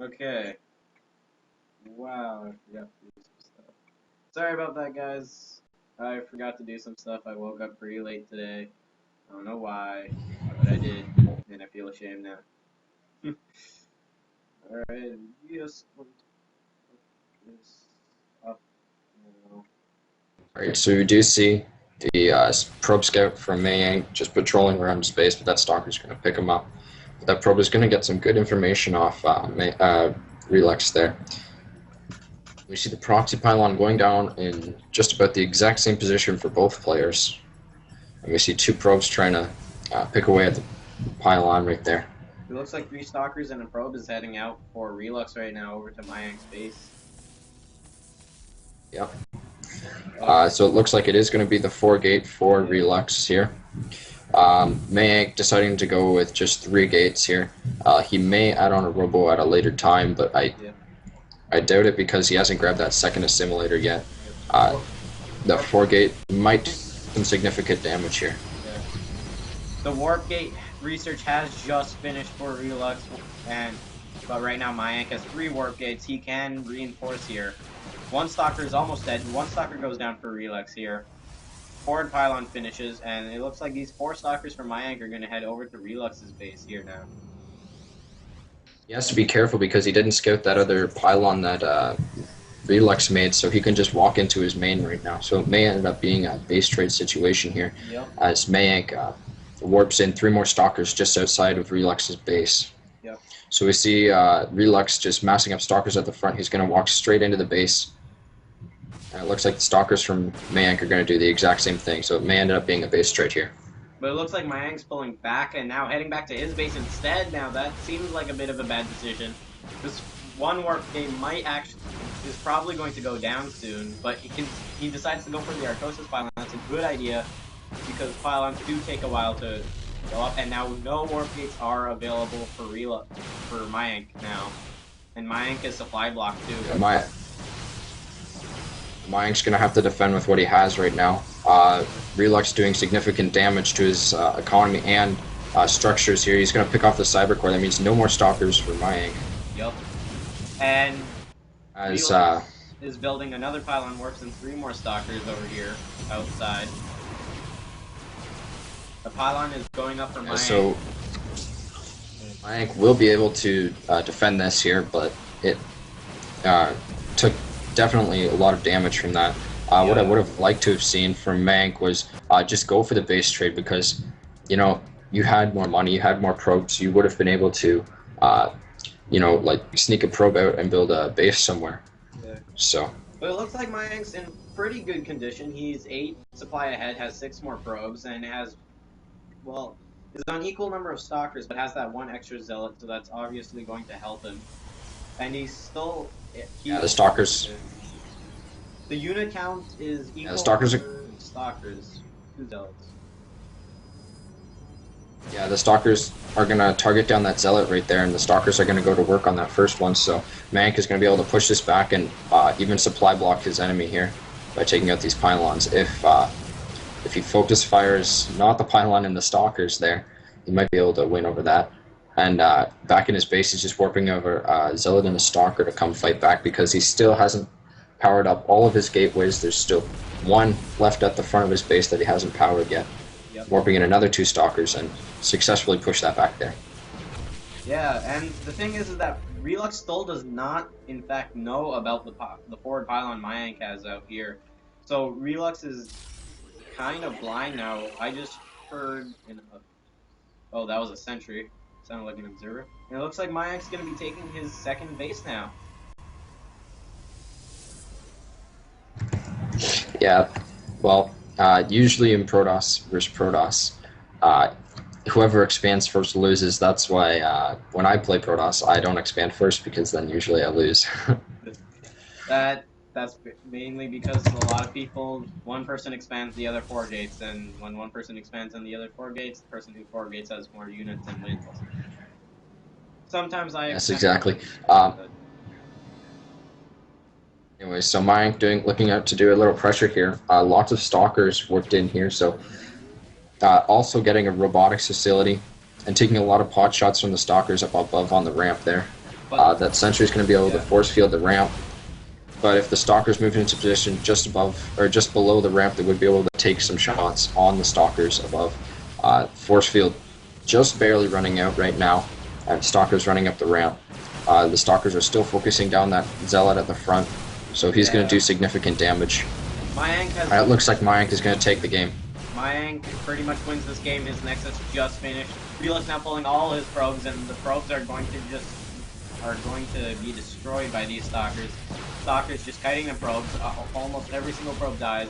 Okay. Wow, I forgot to do some stuff. Sorry about that, guys. I forgot to do some stuff. I woke up pretty late today. I don't know why, but I did, and I feel ashamed now. Alright, just put this up now. Alright, so we do see the probe scout from Mayang just patrolling around space, but that stalker's going to pick him up. But that probe is going to get some good information off Relux there. We see the proxy pylon going down in just about the exact same position for both players. And we see two probes trying to pick away at the pylon right there. It looks like 3 stalkers and a probe is heading out for Relux right now over to Mayang's base. Yep. So it looks like it is going to be the 4-gate for Relux here. Mayang deciding to go with just 3 gates here. He may add on a robo at a later time, but I doubt it because he hasn't grabbed that second assimilator yet. The 4-gate might do some significant damage here. Yeah. The warp gate research has just finished for Relux, but right now Mayang has 3 warp gates. He can reinforce here. 1 stalker is almost dead. 1 stalker goes down for Relux here. Forward pylon finishes, and it looks like these 4 stalkers from Mayang are going to head over to Relux's base here now. He has to be careful because he didn't scout that other pylon that Relux made, so he can just walk into his main right now. So it may end up being a base trade situation here, as Mayang warps in 3 more stalkers just outside of Relux's base. Yep. So we see Relux just massing up stalkers at the front. He's going to walk straight into the base. And it looks like the stalkers from Mayang are going to do the exact same thing, so it may end up being a base trade here. But it looks like Mayang's pulling back and now heading back to his base instead. Now that seems like a bit of a bad decision. This 1 warp game is probably going to go down soon, but he decides to go for the Arcosis pylon. That's a good idea because pylons do take a while to go up, and now no warp gates are available for Mayang now, and Mayang is supply block too. Yeah, Mayang's going to have to defend with what he has right now. Relux doing significant damage to his economy and structures here. He's going to pick off the cyber core. That means no more stalkers for Mayang. Yep. And as Relux is building another pylon warps and 3 more stalkers over here outside. The pylon is going up for Mayang. So Mayang will be able to defend this here, but it took definitely a lot of damage from that. What I would have liked to have seen from Mayang was just go for the base trade because, you know, you had more money, you had more probes, you would have been able to, you know, like sneak a probe out and build a base somewhere. Yeah. So. But it looks like Mayang's in pretty good condition. He's 8 supply ahead, has 6 more probes, and has, well, is on equal number of stalkers, but has that 1 extra zealot, so that's obviously going to help him. And he's still... Yeah, the stalkers. The unit count is equal the stalkers to stalkers. 2 zealots. Yeah, the stalkers are going to target down that zealot right there, and the stalkers are going to go to work on that first one. So Mayang is going to be able to push this back and even supply block his enemy here by taking out these pylons. If he focus fires not the pylon and the stalkers there, he might be able to win over that. And back in his base, he's just warping over Zealot and a Stalker to come fight back because he still hasn't powered up all of his gateways. There's still 1 left at the front of his base that he hasn't powered yet. Yep. Warping in another 2 Stalkers and successfully push that back there. Yeah, and the thing is that Relux still does not, in fact, know about the forward pylon Mayang has out here. So Relux is kind of blind now. I just heard... Oh, that was a sentry. Sounded like an observer. And it looks like Mayang's going to be taking his 2nd base now. Yeah, well, usually in Protoss versus Protoss, whoever expands first loses. That's why when I play Protoss, I don't expand first because then usually I lose. That's mainly because a lot of people, 1 person expands the other 4 gates, and when 1 person expands on the other 4 gates, the person who 4 gates has more units and wins. Sometimes I... Yes, exactly. Anyway, so Mayang looking out to do a little pressure here. Lots of stalkers worked in here, so also getting a robotics facility and taking a lot of pot shots from the stalkers up above on the ramp there. That sentry is going to be able to force field the ramp. But if the stalkers move into position just above or just below the ramp, they would be able to take some shots on the stalkers above. Force field just barely running out right now, and stalkers running up the ramp. The stalkers are still focusing down that zealot at the front, so he's going to do significant damage. It looks like Mayank is going to take the game. Mayank pretty much wins this game. His Nexus just finished. Reel's now pulling all his probes, and the probes are going to be destroyed by these stalkers. Stalkers just kiting the probes. Almost every single probe dies.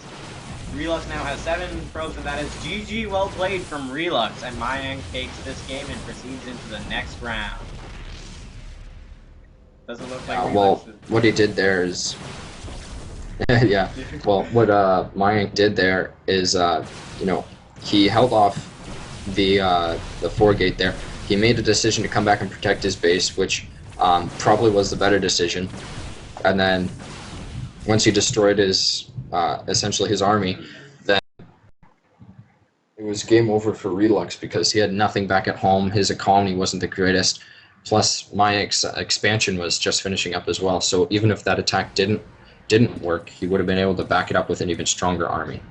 Relux now has 7 probes, and that is GG well played from Relux. And Mayank takes this game and proceeds into the next round. Doesn't look like well, what he did there is... yeah, well, what Mayank did there is, you know, he held off the 4-gate there. He made a decision to come back and protect his base, which probably was the better decision. And then once he destroyed his essentially his army, then it was game over for Relux because he had nothing back at home. His economy wasn't the greatest. Plus, Mayank's expansion was just finishing up as well. So even if that attack didn't work, he would have been able to back it up with an even stronger army.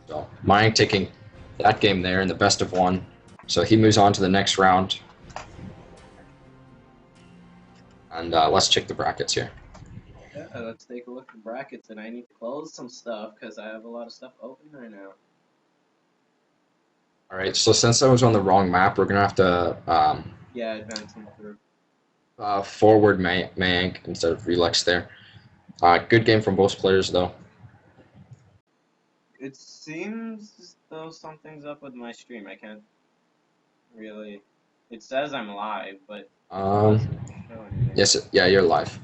So Mayank taking that game there in the best of 1. So he moves on to the next round. And let's check the brackets here. Yeah, let's take a look at the brackets, and I need to close some stuff because I have a lot of stuff open right now. Alright, so since I was on the wrong map, we're going to have to... advance them through. Forward Mayank instead of Relux there. Good game from both players, though. It seems as though something's up with my stream. I can't really... It says I'm live, but... Yes, yeah, you're live.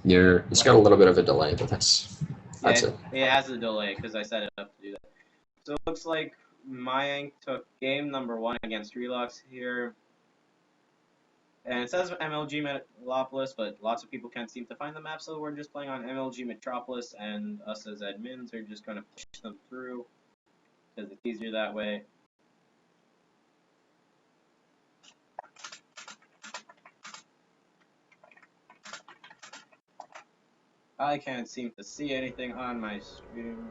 It's got a little bit of a delay, but that's it. It has a delay because I set it up to do that. So it looks like Mayank took game number 1 against Relux here. And it says MLG Metropolis, but lots of people can't seem to find the map, so we're just playing on MLG Metropolis, and us as admins are just going to push them through because it's easier that way. I can't seem to see anything on my stream.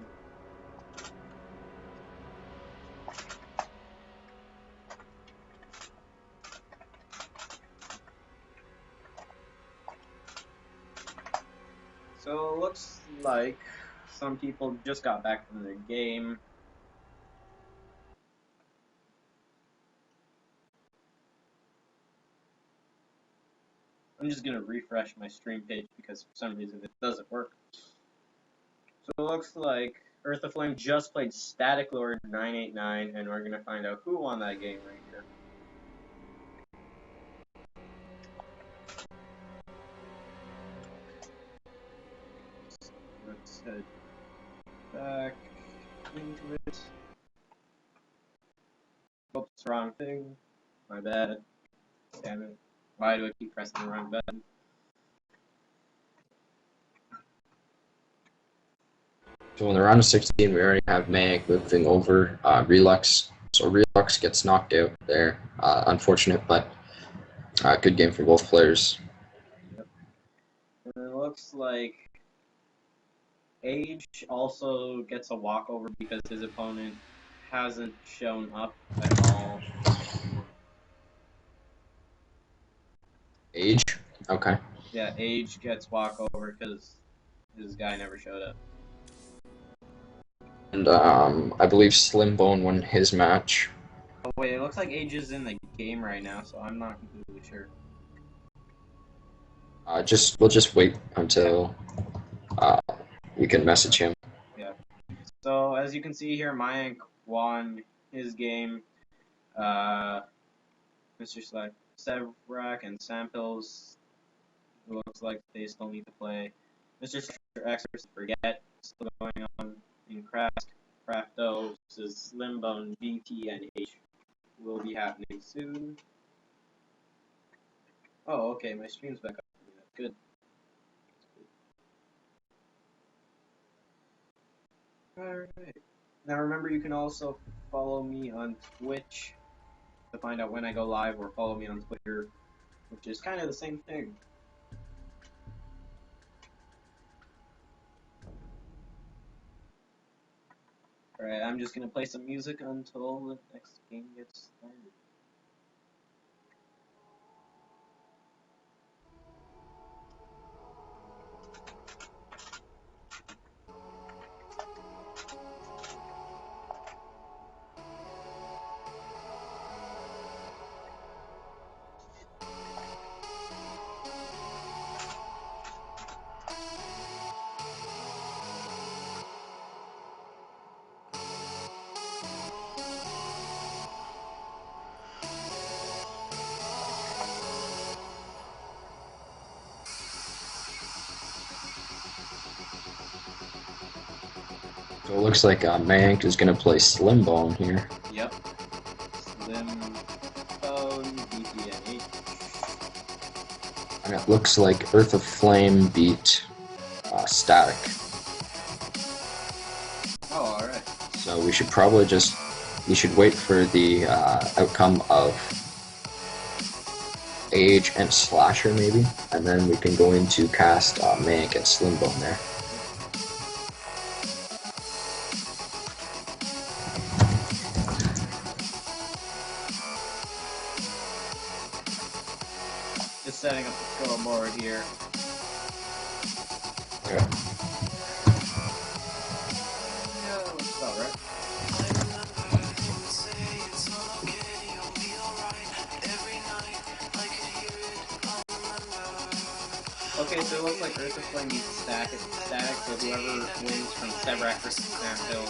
So it looks like some people just got back from their game. I'm just going to refresh my stream page because for some reason it doesn't work. So it looks like Earth of Flame just played Static Lord 989, and we're going to find out who won that game right here. Let's head back into it. Oops, wrong thing. My bad. Damn it. Why do I keep pressing the wrong button? So in the round of 16, we already have Mayank moving over Relux. So Relux gets knocked out there. Unfortunate, but good game for both players. Yep. And it looks like Age also gets a walkover because his opponent hasn't shown up at all. Age? Okay. Yeah, Age gets walkover because his guy never showed up. And I believe Slimbone won his match. Oh wait, it looks like Age is in the game right now, so I'm not completely sure. We'll just wait until we can message him. Yeah. So as you can see here, Mayank won his game. Mr. Sevrak and Samples, it looks like they still need to play. Mr. Exorcist Forget still going on in Crafto versus Slimbone, BT, and H will be happening soon. Oh, okay, my stream's back up. Good. Alright. Now remember, you can also follow me on Twitch to find out when I go live, or follow me on Twitter which is kind of the same thing. Alright, I'm just gonna play some music until the next game gets started. So it looks like Mayank is going to play Slimbone here. Yep. Slimbone, BPNH. And it looks like Earth of Flame beat Static. Oh, alright. So we should probably we should wait for the outcome of Age and Slasher maybe, and then we can go into cast Mayank and Slimbone there. Just setting up the scoreboard here. Okay. Yeah, looks about right. Okay, so it looks like Earth of Flame beats Static, so whoever wins from Sebrak versus Snap Hill.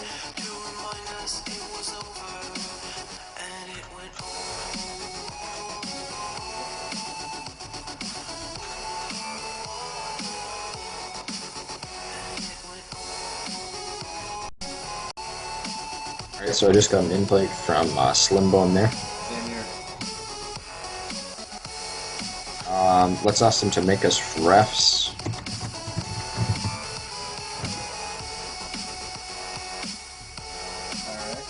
Alright, so I just got an invite from Slimbone there. Same here. Let's ask them to make us refs. Alright.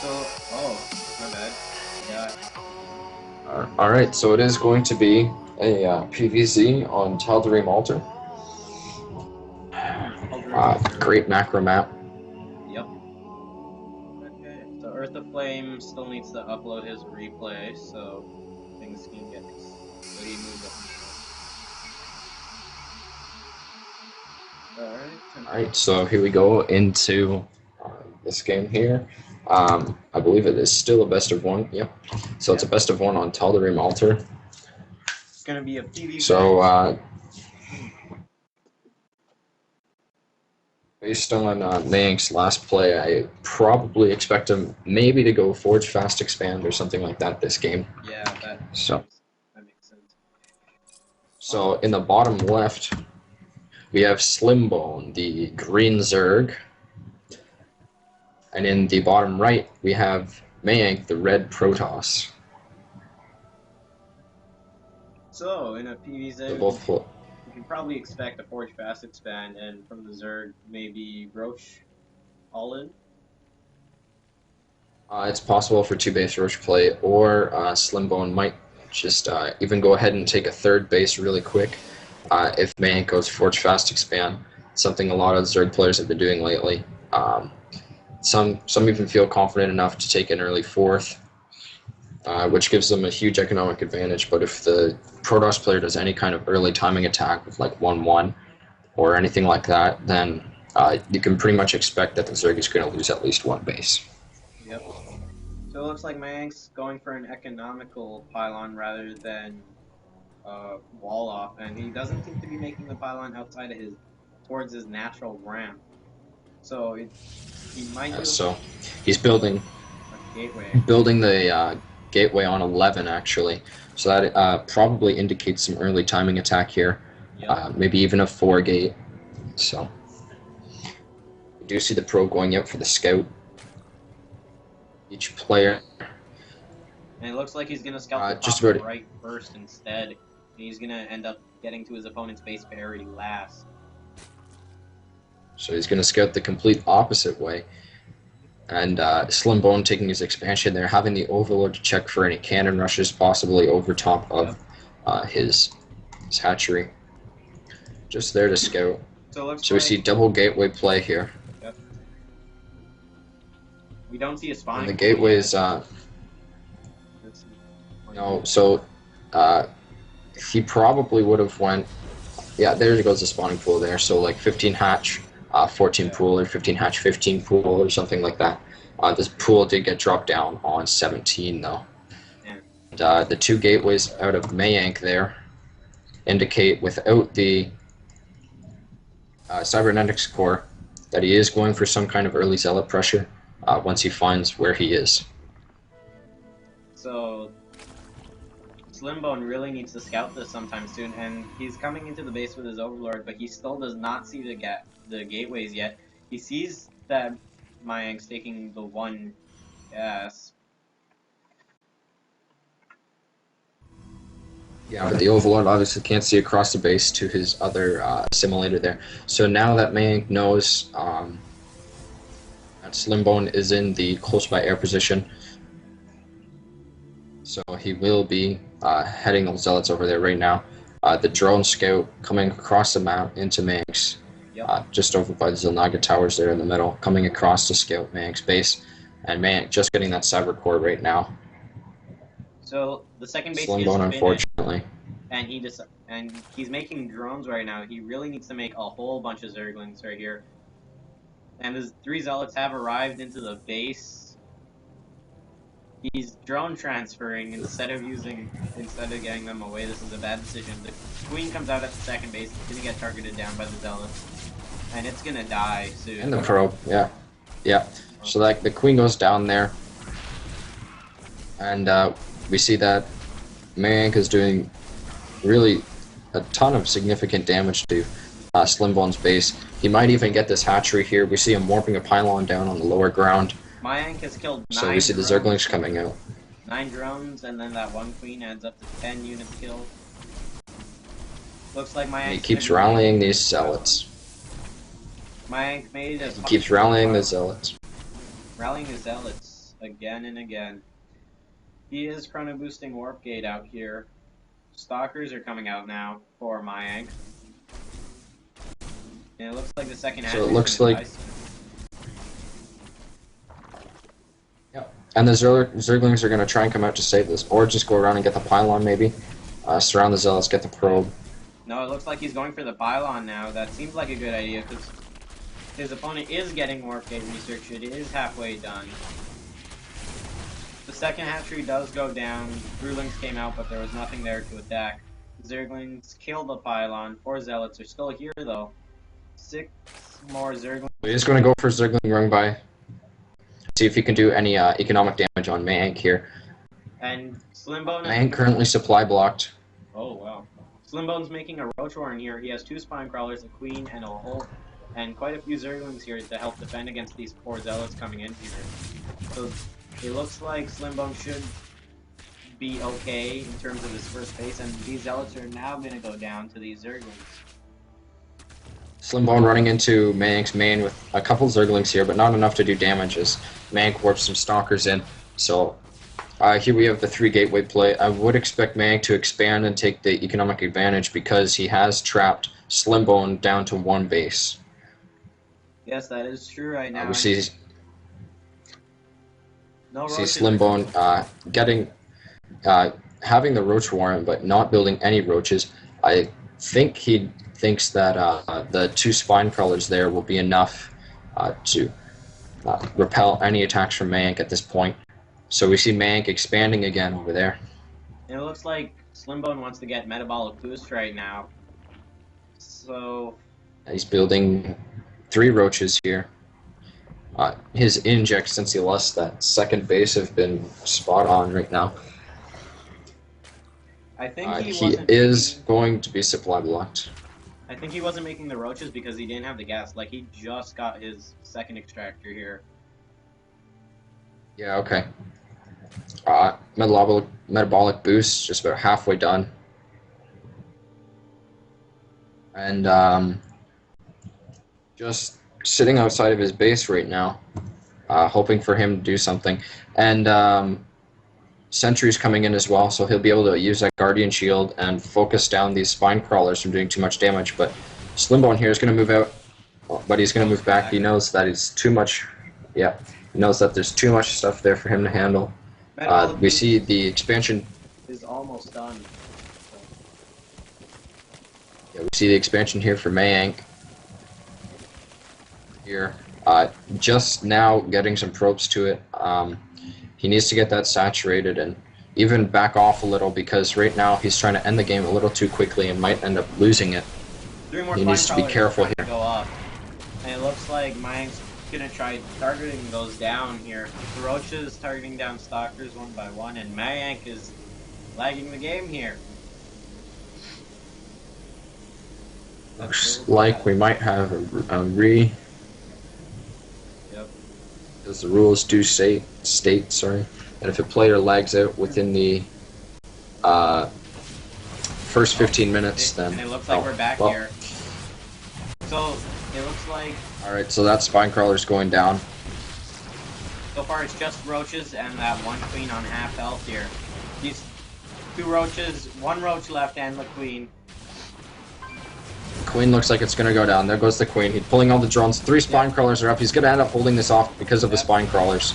So, oh, my bad. Yeah. Alright, so it is going to be a PVZ on Tal'Darim Altar. Great macro map. Yep. Okay, so Earth of Flame still needs to upload his replay, so things can get so he moved up. Alright, so here we go into this game here. I believe it is still a best of one. Yep. So it's a best of one on Tal'Darim Altar. It's gonna be a PvP. So based on Mayank's last play, I probably expect him maybe to go Forge Fast Expand or something like that this game. Yeah, that makes sense. So in the bottom left, we have Slimbone, the green Zerg. And in the bottom right, we have Mayank, the red Protoss. So in a PvZ, we can probably expect a Forge Fast Expand, and from the Zerg, maybe Roche all in? It's possible for 2-base Roche play, or Slimbone might just even go ahead and take a third base really quick if Mayank goes Forge Fast Expand, something a lot of Zerg players have been doing lately. Some even feel confident enough to take an early fourth, which gives them a huge economic advantage. But if the Protoss player does any kind of early timing attack with like 1-1 or anything like that, then you can pretty much expect that the Zerg is going to lose at least one base. Yep. So it looks like Mayank's going for an economical pylon rather than wall off, and he doesn't seem to be making the pylon outside of towards his natural ramp. So he might do so he's building a gateway. Building the gateway on 11 actually, so that probably indicates some early timing attack here. Yep. Maybe even a 4-gate. So we do see the pro going out for the scout. Each player. And it looks like he's gonna scout the just top about right first instead. And he's gonna end up getting to his opponent's base very last. So he's going to scout the complete opposite way. And Slimbone taking his expansion there, having the Overlord to check for any cannon rushes, possibly over top of his hatchery. Just there to scout. So We see double gateway play here. Yep. We don't see a spawning. And the gateways, no, so he probably would have went, yeah, there goes the spawning pool there. So like 15 hatch, 14 pool, or 15 hatch, 15 pool, or something like that. This pool did get dropped down on 17 though. Yeah. And, the two gateways out of Mayank there indicate without the cybernetics core that he is going for some kind of early zealot pressure once he finds where he is. So Slimbone really needs to scout this sometime soon, and he's coming into the base with his Overlord, but he still does not see the gateways yet. He sees that Mayank's taking the one gas. Yeah, but the Overlord obviously can't see across the base to his other assimilator there. So now that Mayank knows that Slimbone is in the close by air position, so he will be heading those zealots over there right now. The drone scout coming across the map into Mayank's, just over by the Zilnaga towers there in the middle, coming across to scout Mayank's base, and Mayank just getting that cyber core right now. So the second base Slimbone, is unfortunately, and he's making drones right now. He really needs to make a whole bunch of Zerglings right here. And his 3 zealots have arrived into the base. He's drone transferring instead of getting them away. This is a bad decision. The queen comes out at the second base. It's gonna get targeted down by the zealots, and it's gonna die soon. And the probe, yeah. So like the queen goes down there, and we see that Mayank is doing really a ton of significant damage to Slimbone's base. He might even get this hatchery here. We see him warping a pylon down on the lower ground. Mayank has killed 9 So we see the Zerglings coming out. 9 drones, and then that one queen adds up to 10 units killed. Looks like Mayank. He keeps rallying these zealots. Mayank made a. He keeps rallying the zealots. Rallying the zealots again and again. He is chrono boosting warp gate out here. Stalkers are coming out now for Mayank. And it looks like the second half. So it looks like. And the Zerglings are going to try and come out to save this, or just go around and get the pylon maybe. Surround the zealots, get the probe. No, it looks like he's going for the pylon now. That seems like a good idea, because his opponent is getting warp gate research. It is halfway done. The second hatchery does go down. Brewlings came out, but there was nothing there to attack. Zerglings killed the pylon. 4 zealots are still here, though. 6 more Zerglings. He's going to go for Zergling rung by. See if he can do any economic damage on Mayank here. And Slimbone. Mayank currently supply blocked. Oh wow. Slimbone's making a roach warren here. He has 2 spine crawlers, a queen, and a whole, and quite a few Zerglings here to help defend against these 4 zealots coming in here. So it looks like Slimbone should be okay in terms of his first base, and these zealots are now going to go down to these Zerglings. Slimbone running into Mayank's main with a couple Zerglings here, but not enough to do damage as Mayank warps some Stalkers in. So here we have the 3 gateway play. I would expect Mayank to expand and take the economic advantage because he has trapped Slimbone down to 1 base. Yes, that is true right now. We see no Slimbone having the roach warren, but not building any roaches. I think he thinks that the 2 spine crawlers there will be enough to repel any attacks from Mayank at this point. So we see Mayank expanding again over there. It looks like Slimbone wants to get metabolic boost right now. So he's building 3 roaches here. His injects since he lost that second base have been spot on right now. I think he is going to be supply blocked. I think he wasn't making the roaches because he didn't have the gas. Like, he just got his second extractor here. Yeah, okay. Metabolic boost, just about halfway done. And just sitting outside of his base right now hoping for him to do something. And Sentry's coming in as well, so he'll be able to use that Guardian Shield and focus down these Spine Crawlers from doing too much damage. But Slimbone here is going to move out, but he's going to move back. He knows that it's too much. Yeah, he knows that there's too much stuff there for him to handle. We see the expansion is almost done. Yeah, we see the expansion here for Mayank. Here, just now getting some probes to it. He needs to get that saturated and even back off a little, because right now he's trying to end the game a little too quickly and might end up losing it. He needs to be careful here. Go up. And it looks like Mayank's gonna try targeting those down here. The Roaches targeting down Stalkers one by one, and Mayank is lagging the game here. Looks like we might have a Yep. As the rules do state, that if a player lags out within the first 15 minutes, then... And it looks like we're back here. So, it looks like... Alright, so that Spine Crawler's going down. So far it's just Roaches and that one Queen on half health here. These two Roaches, one Roach left and the Queen. Queen looks like it's going to go down. There goes the Queen. He's pulling all the drones. 3 Spine Crawlers are up. He's going to end up holding this off because of the Spine Crawlers.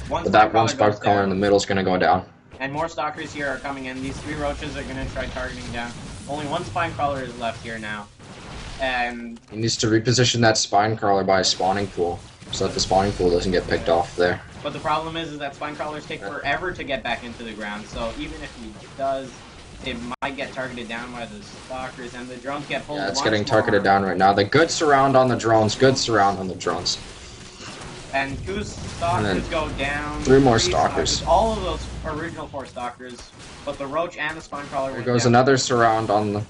But that one Spine Crawler in the middle is going to go down. And more Stalkers here are coming in. These 3 Roaches are going to try targeting down. Only 1 Spine Crawler is left here now. And he needs to reposition that Spine Crawler by a spawning pool, so that the spawning pool doesn't get picked off there. But the problem is that Spine Crawlers take forever to get back into the ground. So even if he does, it might get targeted down by the Stalkers, and the drones get pulled. Yeah, it's getting targeted down right now. The good surround on the drones. Good surround on the drones. And 2 Stalkers go down. 3 more Stalkers. All of those original 4 Stalkers, but the Roach and the Spine Crawler. There goes another surround on the...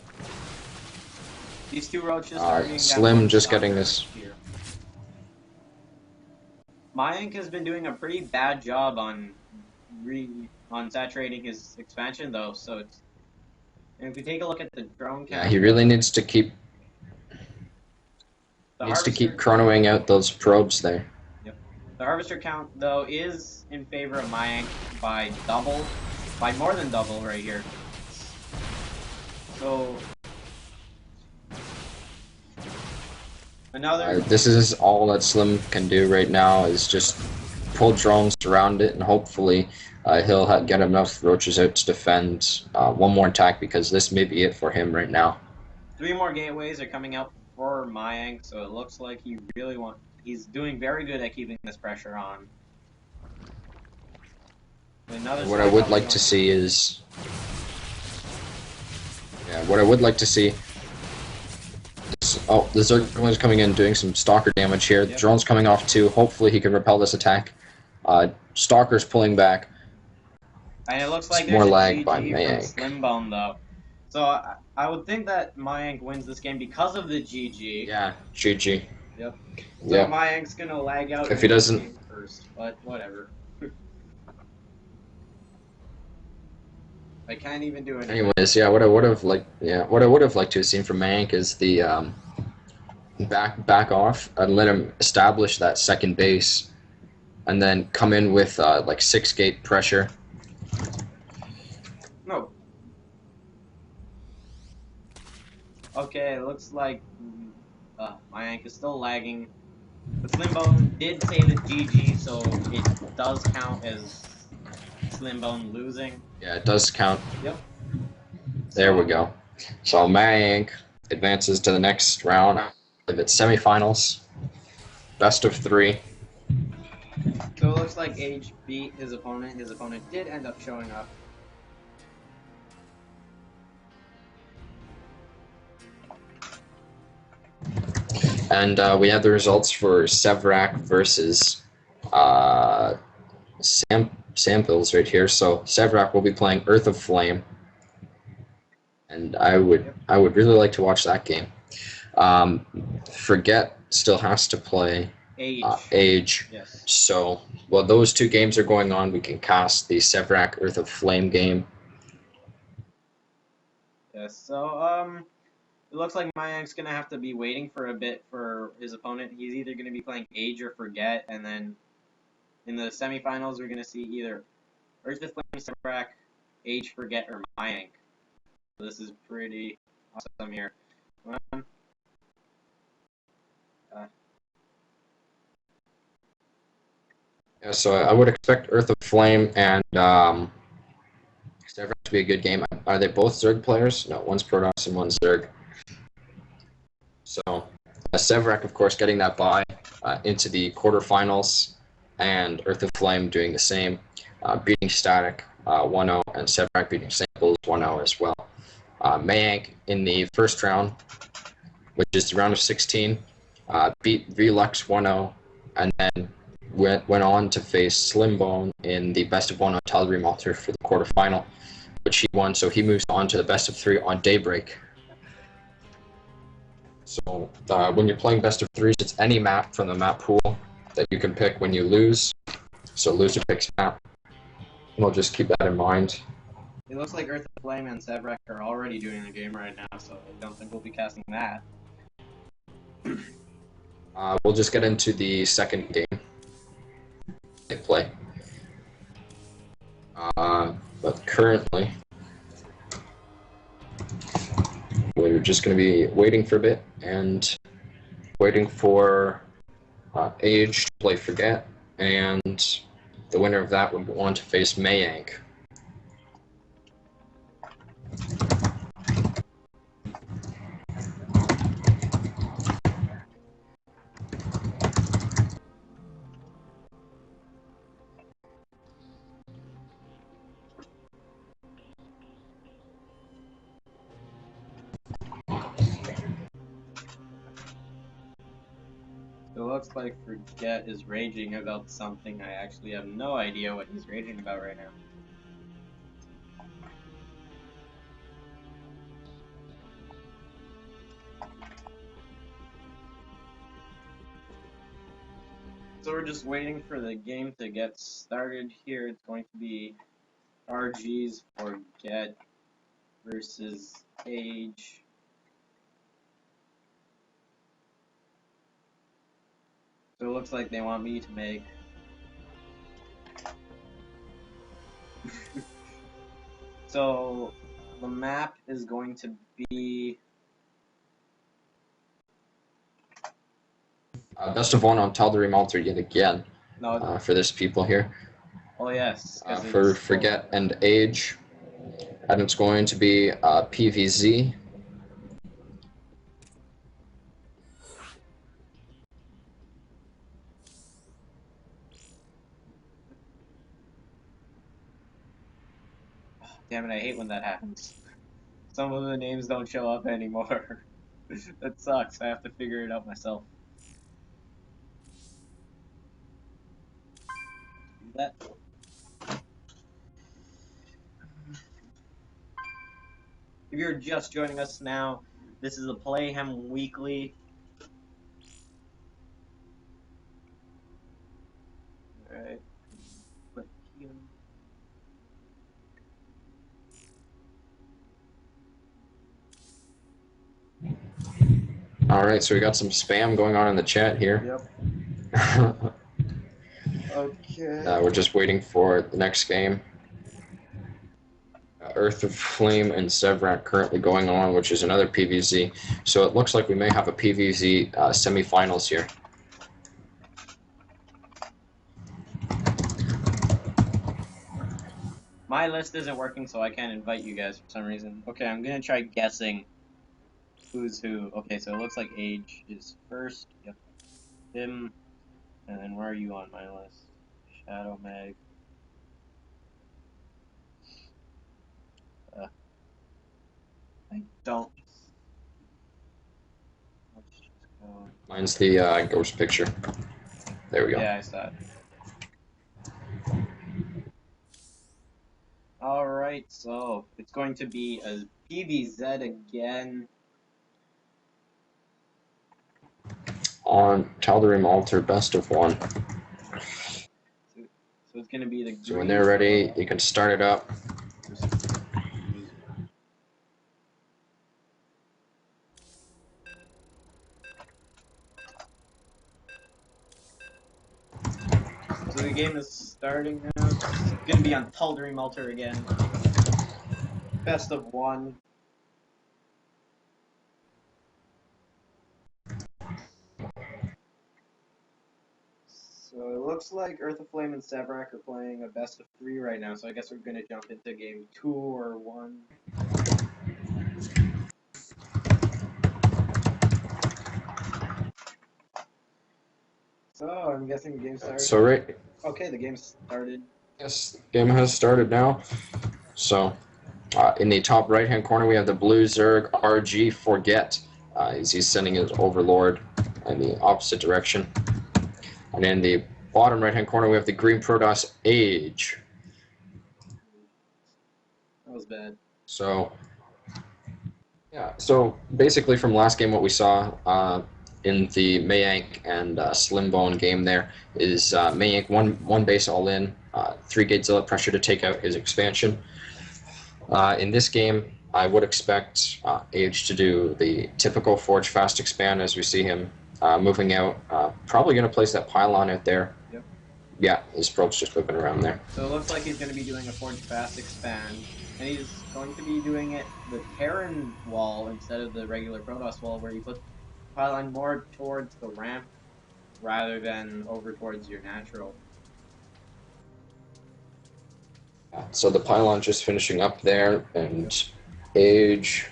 These 2 Roaches. Slim just getting this. Here. Mayank has been doing a pretty bad job on saturating his expansion, though. So it's... And if we take a look at the drone count... Yeah, he really needs to keep... chronoing out those probes there. Yep. The Harvester count, though, is in favor of Mayank by double. By more than double right here. So... This is all that Slim can do right now, is just pull drones around it, and hopefully he'll get enough Roaches out to defend one more attack, because this may be it for him right now. 3 more gateways are coming out for Mayank, so it looks like he's doing very good at keeping this pressure on. What I would like to see is... Yeah, what I would like to see... Oh, the Zerg is coming in doing some Stalker damage here. The drone's coming off too. Hopefully he can repel this attack. Stalker's pulling back. And it looks like more there's lag a GG by from Mayank. Slimbone, though. So I would think that Mayank wins this game because of the GG. Yeah, GG. Yep. So yep. Mayank's gonna lag out if he doesn't first, but whatever. I can't even do it. Anyways, yeah, what I would have liked to have seen from Mayank is the back off and let him establish that second base, and then come in with like 6 gate pressure. No. Okay, it looks like Mayank is still lagging. But Slimbone did say the GG, so it does count as Slimbone losing. Yeah, it does count. Yep. There we go. So Mayank advances to the next round. I believe it's semifinals. Best of 3. So it looks like Age beat his opponent. His opponent did end up showing up. And we have the results for Sevrak versus Samples right here. So Sevrak will be playing Earth of Flame, and I would really like to watch that game. Forget still has to play Age. Yes. So while those 2 games are going on, we can cast the Sevrak Earth of Flame game. Yes. So it looks like Mayank's gonna have to be waiting for a bit for his opponent. He's either gonna be playing Age or Forget, and then In the semifinals, we're going to see either Earth the Flame, Sebrak, Age Forget, or Mayank. So this is pretty awesome here. Yeah, so I would expect Earth of Flame and Severac to be a good game. Are they both Zerg players? No, one's Protoss and one's Zerg. So Severac, of course, getting that bye into the quarterfinals, and Earth of Flame doing the same, beating Static 1-0, and Severac beating Samples 1-0 as well. Mayank in the first round, which is the round of 16, beat Velux 1-0, and then went on to face Slimbone in the best of 1 on Tal'Darim Altar for the quarterfinal, which he won, so he moves on to the best of 3 on Daybreak. So when you're playing best of 3s, it's any map from the map pool that you can pick when you lose. So loser picks map. And we'll just keep that in mind. It looks like Earth of Flame and Severac are already doing the game right now, so I don't think we'll be casting that. We'll just get into the second game they play. But currently, we're just going to be waiting for a bit and waiting for Age to play Forget, and the winner of that would go on to face Mayank. It looks like Forget is raging about something. I actually have no idea what he's raging about right now. So we're just waiting for the game to get started here. It's going to be RG's Forget versus Age. So it looks like they want me to make so the map is going to be Best of 1 on Tal'Darim Altar yet again for this people here. Oh yes. For Forget and Age. And it's going to be PVZ. Damn it, I hate when that happens. Some of the names don't show up anymore. That sucks. I have to figure it out myself. Do that. If you're just joining us now, this is the Playhem Weekly. Alright. Click here. Alright, so we got some spam going on in the chat here. Yep. Okay. We're just waiting for the next game. Earth of Flame and Severac currently going on, which is another PVZ. So it looks like we may have a PVZ semifinals here. My list isn't working, so I can't invite you guys for some reason. Okay, I'm gonna try guessing who's who. Okay, so it looks like Age is first. Yep. Him. And then where are you on my list? Shadowmag. I don't. Let's just go. Mine's the ghost picture. There we go. Yeah, I saw it. Alright, so it's going to be a PVZ again. On Tal'Darim Altar, best of 1. So it's going to be the. So when they're ready, you can start it up. So the game is starting now. It's gonna be on Taldery Melter again. Best of one. So it looks like Earth Aflame and Severac are playing a best of three right now, so I guess we're gonna jump into game 2 or 1. So I'm guessing the game started. So right. Okay, the game started. Yes, game has started now. So in the top right-hand corner, we have the blue Zerg RG Forget. He's sending his Overlord in the opposite direction. And in the bottom right-hand corner, we have the green Protoss Age. That was bad. So, yeah. So basically, from last game, what we saw in the Mayank and Slimbone game there is Mayank one base all in, 3-gate Zealot pressure to take out his expansion. In this game, I would expect Age to do the typical Forge Fast expand as we see him moving out. Probably going to place that pylon out there. Yep. Yeah, his probe's just whipping around there. So it looks like he's going to be doing a Forge Fast expand, and he's going to be doing it the Terran wall instead of the regular Protoss wall, where you put pylon more towards the ramp rather than over towards your natural. So the pylon just finishing up there, and Age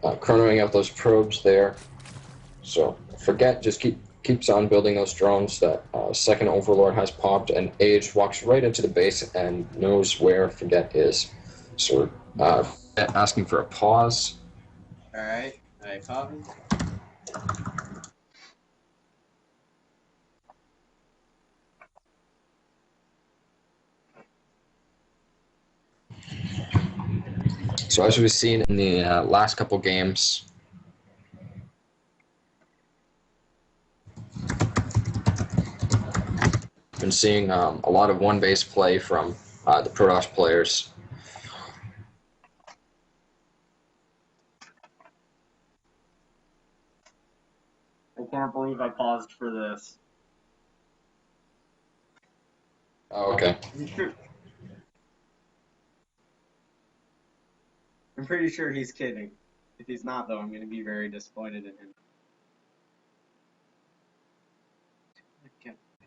chronoing out those probes there. So Forget just keeps on building those drones. That second Overlord has popped, and Age walks right into the base and knows where Forget is. So asking for a pause. Alright, I copy. So as we've seen in the last couple games, been seeing a lot of one-base play from the Protoss players. I can't believe I paused for this. Oh, okay. I'm pretty sure he's kidding. If he's not, though, I'm going to be very disappointed in him.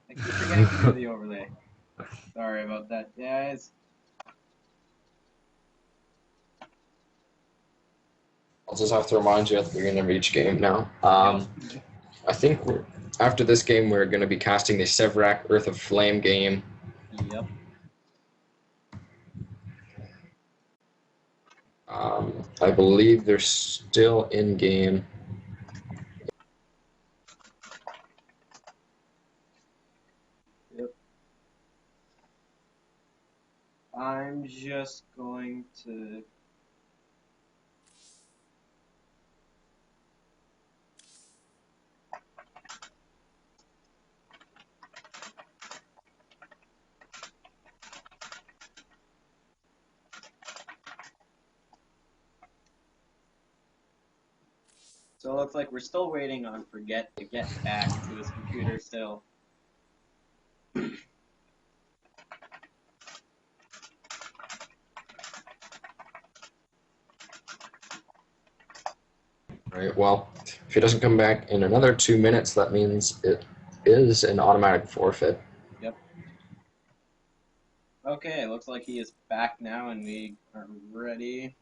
I keep forgetting to do the overlay. Sorry about that, guys. I'll just have to remind you at the beginning of each game now. I think after this game, we're going to be casting the Severac Earth of Flame game. Yep. I believe they're still in game. Yep. I'm just going to... So it looks like we're still waiting on Forget to get back to his computer still. Right. Well, if he doesn't come back in another 2 minutes, that means it is an automatic forfeit. Yep. Okay, looks like he is back now and we are ready.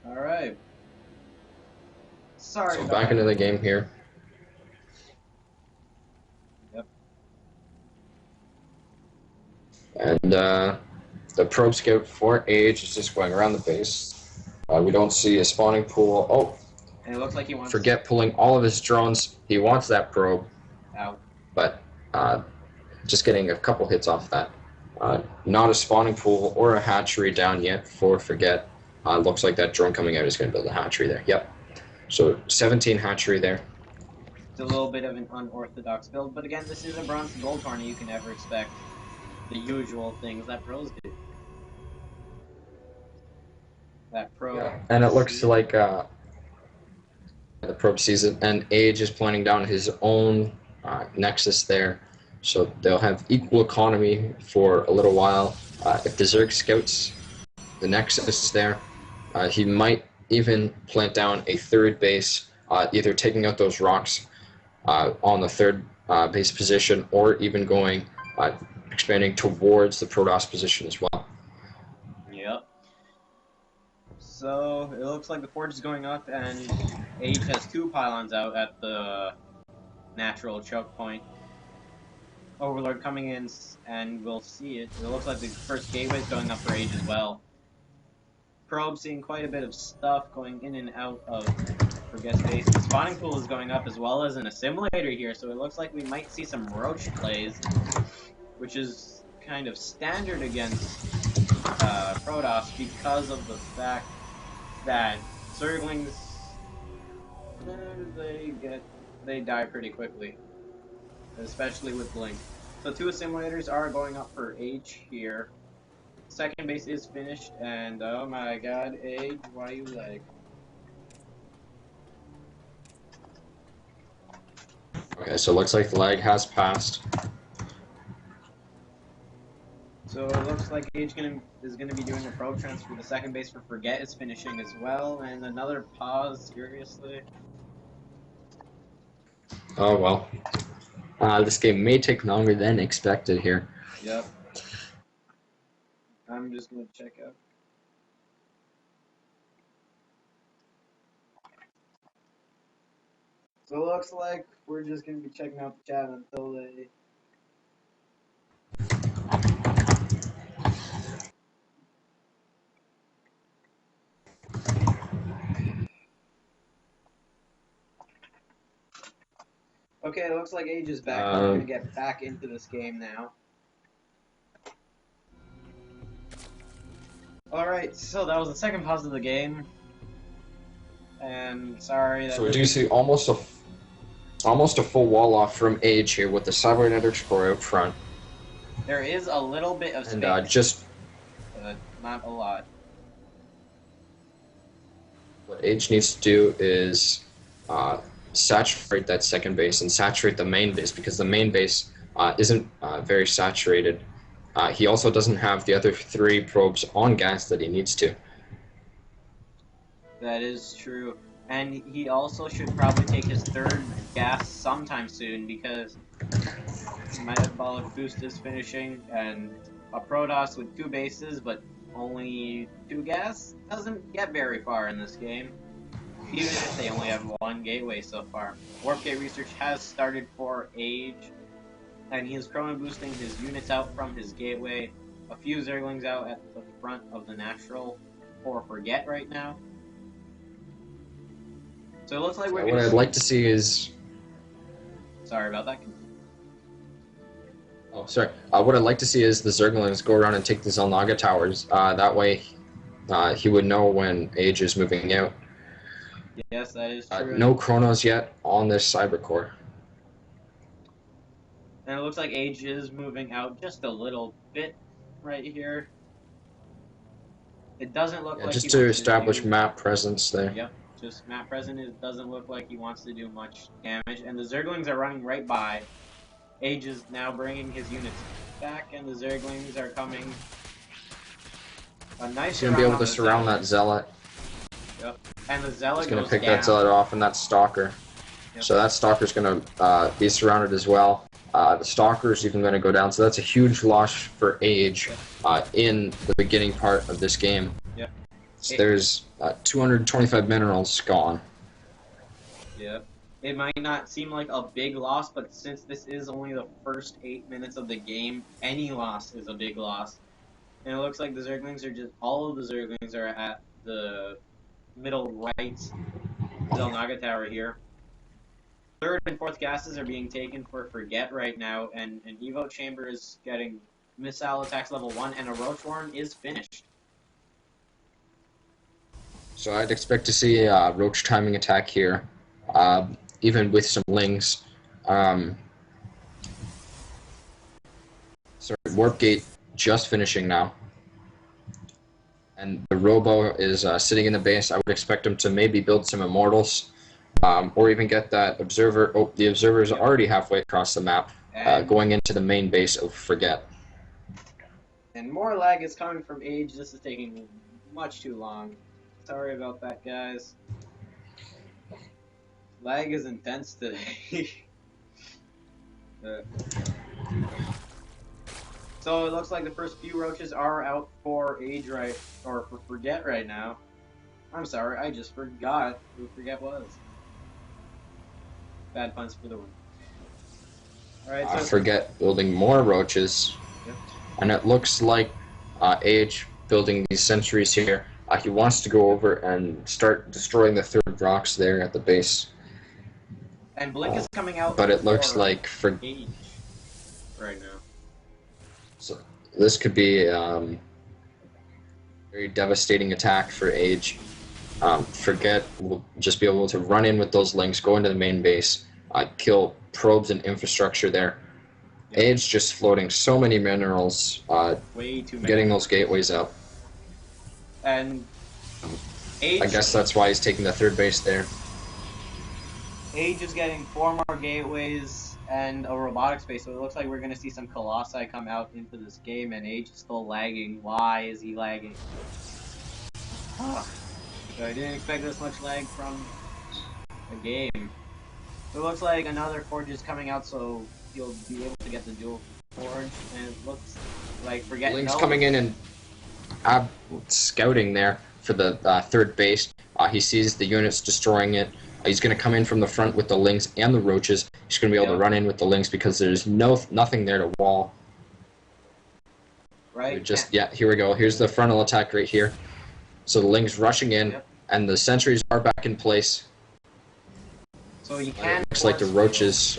Alright. Sorry So about back that. into the game here. Yep. And the probe scout for Age is just going around the base. We don't see a spawning pool. Oh, And it looks like he wants... Forget pulling all of his drones. He wants that probe, Ow. but just getting a couple hits off that. Not a spawning pool or a hatchery down yet for Forget. Looks like that drone coming out is going to build a hatchery there. Yep. So 17 hatchery there. It's a little bit of an unorthodox build, but again, this is a bronze and gold tourney. You can never expect the usual things that pros do. That pro... Yeah. And it looks like The probe sees it, and Age is planning down his own nexus there, so they'll have equal economy for a little while. If the Zerg scouts the nexus there, he might even plant down a third base, either taking out those rocks on the third base position, or even going expanding towards the Protoss position as well. Yep. So it looks like the forge is going up, and Age has 2 pylons out at the natural choke point. Overlord coming in, and we'll see it. It looks like the first gateway is going up for Age as well. Probe seeing quite a bit of stuff going in and out of Forget's base. The spawning pool is going up as well as an assimilator here, so it looks like we might see some roach plays, which is kind of standard against Protoss because of the fact that Zerglings, they die pretty quickly, especially with Blink. So 2 assimilators are going up for Age here. Second base is finished, and oh my god, Age, why you lag? Okay, so it looks like the lag has passed. So it looks like Age is gonna be doing a probe transfer. The second base for Forget is finishing as well, and another pause, seriously. Oh well. This game may take longer than expected here. Yep. I'm just gonna check out. So it looks like we're just gonna be checking out the chat until they. Okay, it looks like Age is back. We're gonna get back into this game now. Alright, so that was the second pause of the game. And sorry that. So we do see almost a full wall off from Age here with the Cybernetics core out front. There is a little bit of space. And not a lot. What Age needs to do is saturate that second base and saturate the main base, because the main base isn't very saturated. He also doesn't have the other 3 probes on gas that he needs to. That is true. And he also should probably take his 3rd gas sometime soon, because Metabolic Boost is finishing, and a Protoss with 2 bases but only 2 gas doesn't get very far in this game, even if they only have 1 gateway so far. Warp Gate research has started for Age, and he is chrono boosting his units out from his gateway. A few Zerglings out at the front of the natural for Forget right now. So it looks like we're What I'd like to see is... Sorry about that. Oh, sorry. What I'd like to see is the Zerglings go around and take the Zelnaga towers. That way he would know when Age is moving out. Yes, that is true. No chronos yet on this Cyber Core. And it looks like Age is moving out just a little bit right here. It doesn't look like just to establish map presence there. Yep, just map presence. It doesn't look like he wants to do much damage. And the Zerglings are running right by. Age is now bringing his units back, and the Zerglings are coming. A nice. He's going to be able to surround that Zealot. Yep. And the Zealot He's going to pick that Zealot off, and that Stalker. Yep. So that Stalker's going to be surrounded as well. The Stalker's even going to go down, so that's a huge loss for Age in the beginning part of this game. Yep. So there's 225 minerals gone. Yep. It might not seem like a big loss, but since this is only the first 8 minutes of the game, any loss is a big loss. And it looks like the Zerglings are all of the Zerglings are at the middle right Zelnaga tower here. 3rd and 4th gases are being taken for Forget right now, and an Evo chamber is getting missile attacks level 1, and a Roach Warren is finished. So I'd expect to see a Roach timing attack here, even with some Lings. Sorry, Warp Gate just finishing now. And the Robo is sitting in the base. I would expect him to maybe build some Immortals or even get that observer. Oh, the observer is already halfway across the map, going into the main base of Forget. And more lag is coming from Age. This is taking much too long. Sorry about that, guys. Lag is intense today. So it looks like the first few roaches are out for Age or for Forget right now. I'm sorry, I just forgot who Forget was. Bad puns for the win. Alright, so Forget building more roaches. Yep. And it looks like Age building these sentries here. He wants to go over and start destroying the third rocks there at the base. And Blink is coming out. But it looks like for Age right now. So this could be a very devastating attack for Age. Forget will just be able to run in with those links, go into the main base, kill probes and infrastructure there. Yep. Age just floating so many minerals, way too many. Getting those gateways up. And Age, I guess that's why he's taking the third base there. Age is getting 4 more gateways and a robotics base, so it looks like we're going to see some Colossi come out into this game, and Age is still lagging. Why is he lagging? So I didn't expect this much lag from the game. So it looks like another Forge is coming out, so you'll be able to get the dual Forge, and it looks like Forget Link's coming in and scouting there for the third base. He sees the units destroying it. He's going to come in from the front with the Lynx and the Roaches. He's going to be able to run in with the Lynx because there's nothing there to wall. Right. Here we go. Here's the frontal attack right here. So the Lynx rushing in, and the sentries are back in place. So you can. Looks like the Roaches.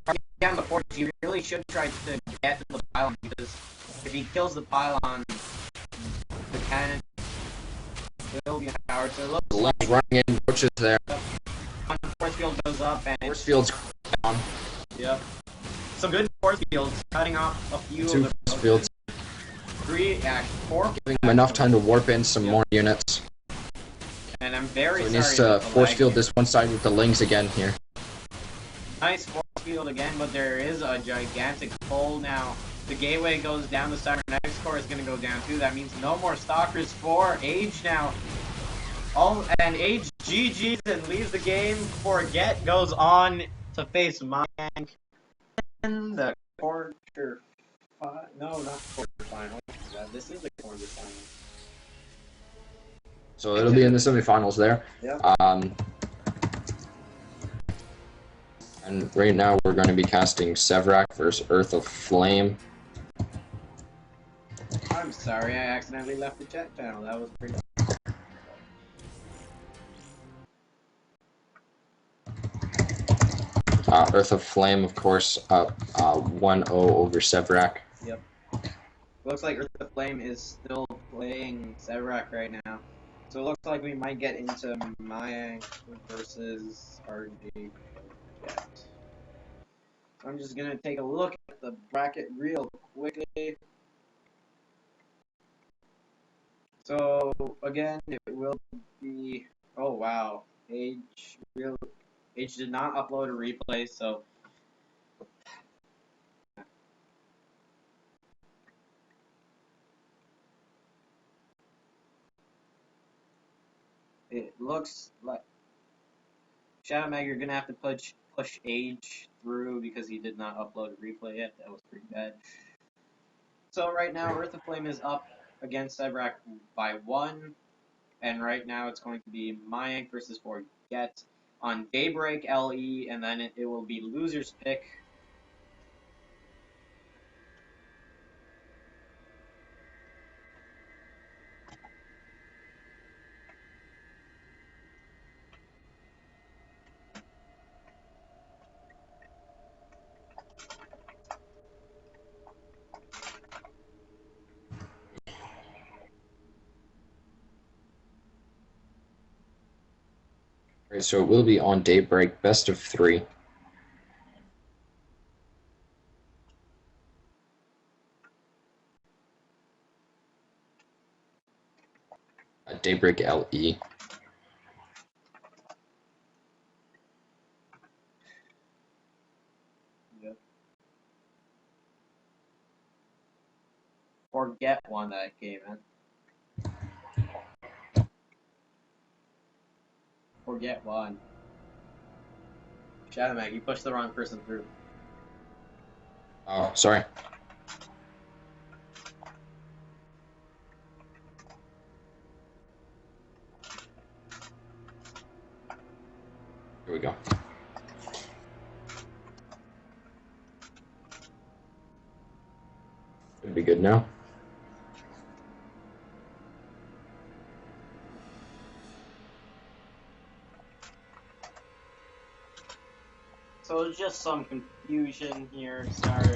On the force, you really should try to get to the pylon, because if he kills the pylon, the cannon will be powered. So it looks like running in, Roaches there. One force field goes up and force field's down. Yep. Some good force fields, cutting off a few Two of the force fields. 4. Giving him enough time to warp in some more units. And I'm very sorry. He needs to force field this one side with the Lings again here. Nice force field again, but there is a gigantic hole now. The gateway goes down, the Stalker next core is going to go down too. That means no more Stalkers for Age now. And Age GG's and leaves the game. Forget goes on to face Mank in the quarter. No, not quarterfinal. This is the quarterfinal. So it'll be in the semifinals there. Yep. And right now we're going to be casting Sevrak versus Earth of Flame. I'm sorry, I accidentally left the chat channel. That was pretty. Earth of Flame, of course, up 1-0 over Sevrak. Yep. Looks like Earth of Flame is still playing Sevrak right now. So it looks like we might get into Mayank versus RG. I'm just gonna take a look at the bracket real quickly. So again, it will be. Oh wow, Age did not upload a replay, so. It looks like Shadowmag, you're gonna have to push Age through because he did not upload a replay yet. That was pretty bad. So right now, Earth of Flame is up against Sevrak by 1, and right now it's going to be Mayank versus Forget on Daybreak LE, and then it will be loser's pick. Right, so it will be on Daybreak, best of 3. Daybreak LE. Yep. Forget won that game, man. Forget won. Shadowmag, you pushed the wrong person through. Oh, sorry. Here we go. Should be good now. So it's just some confusion here, sorry.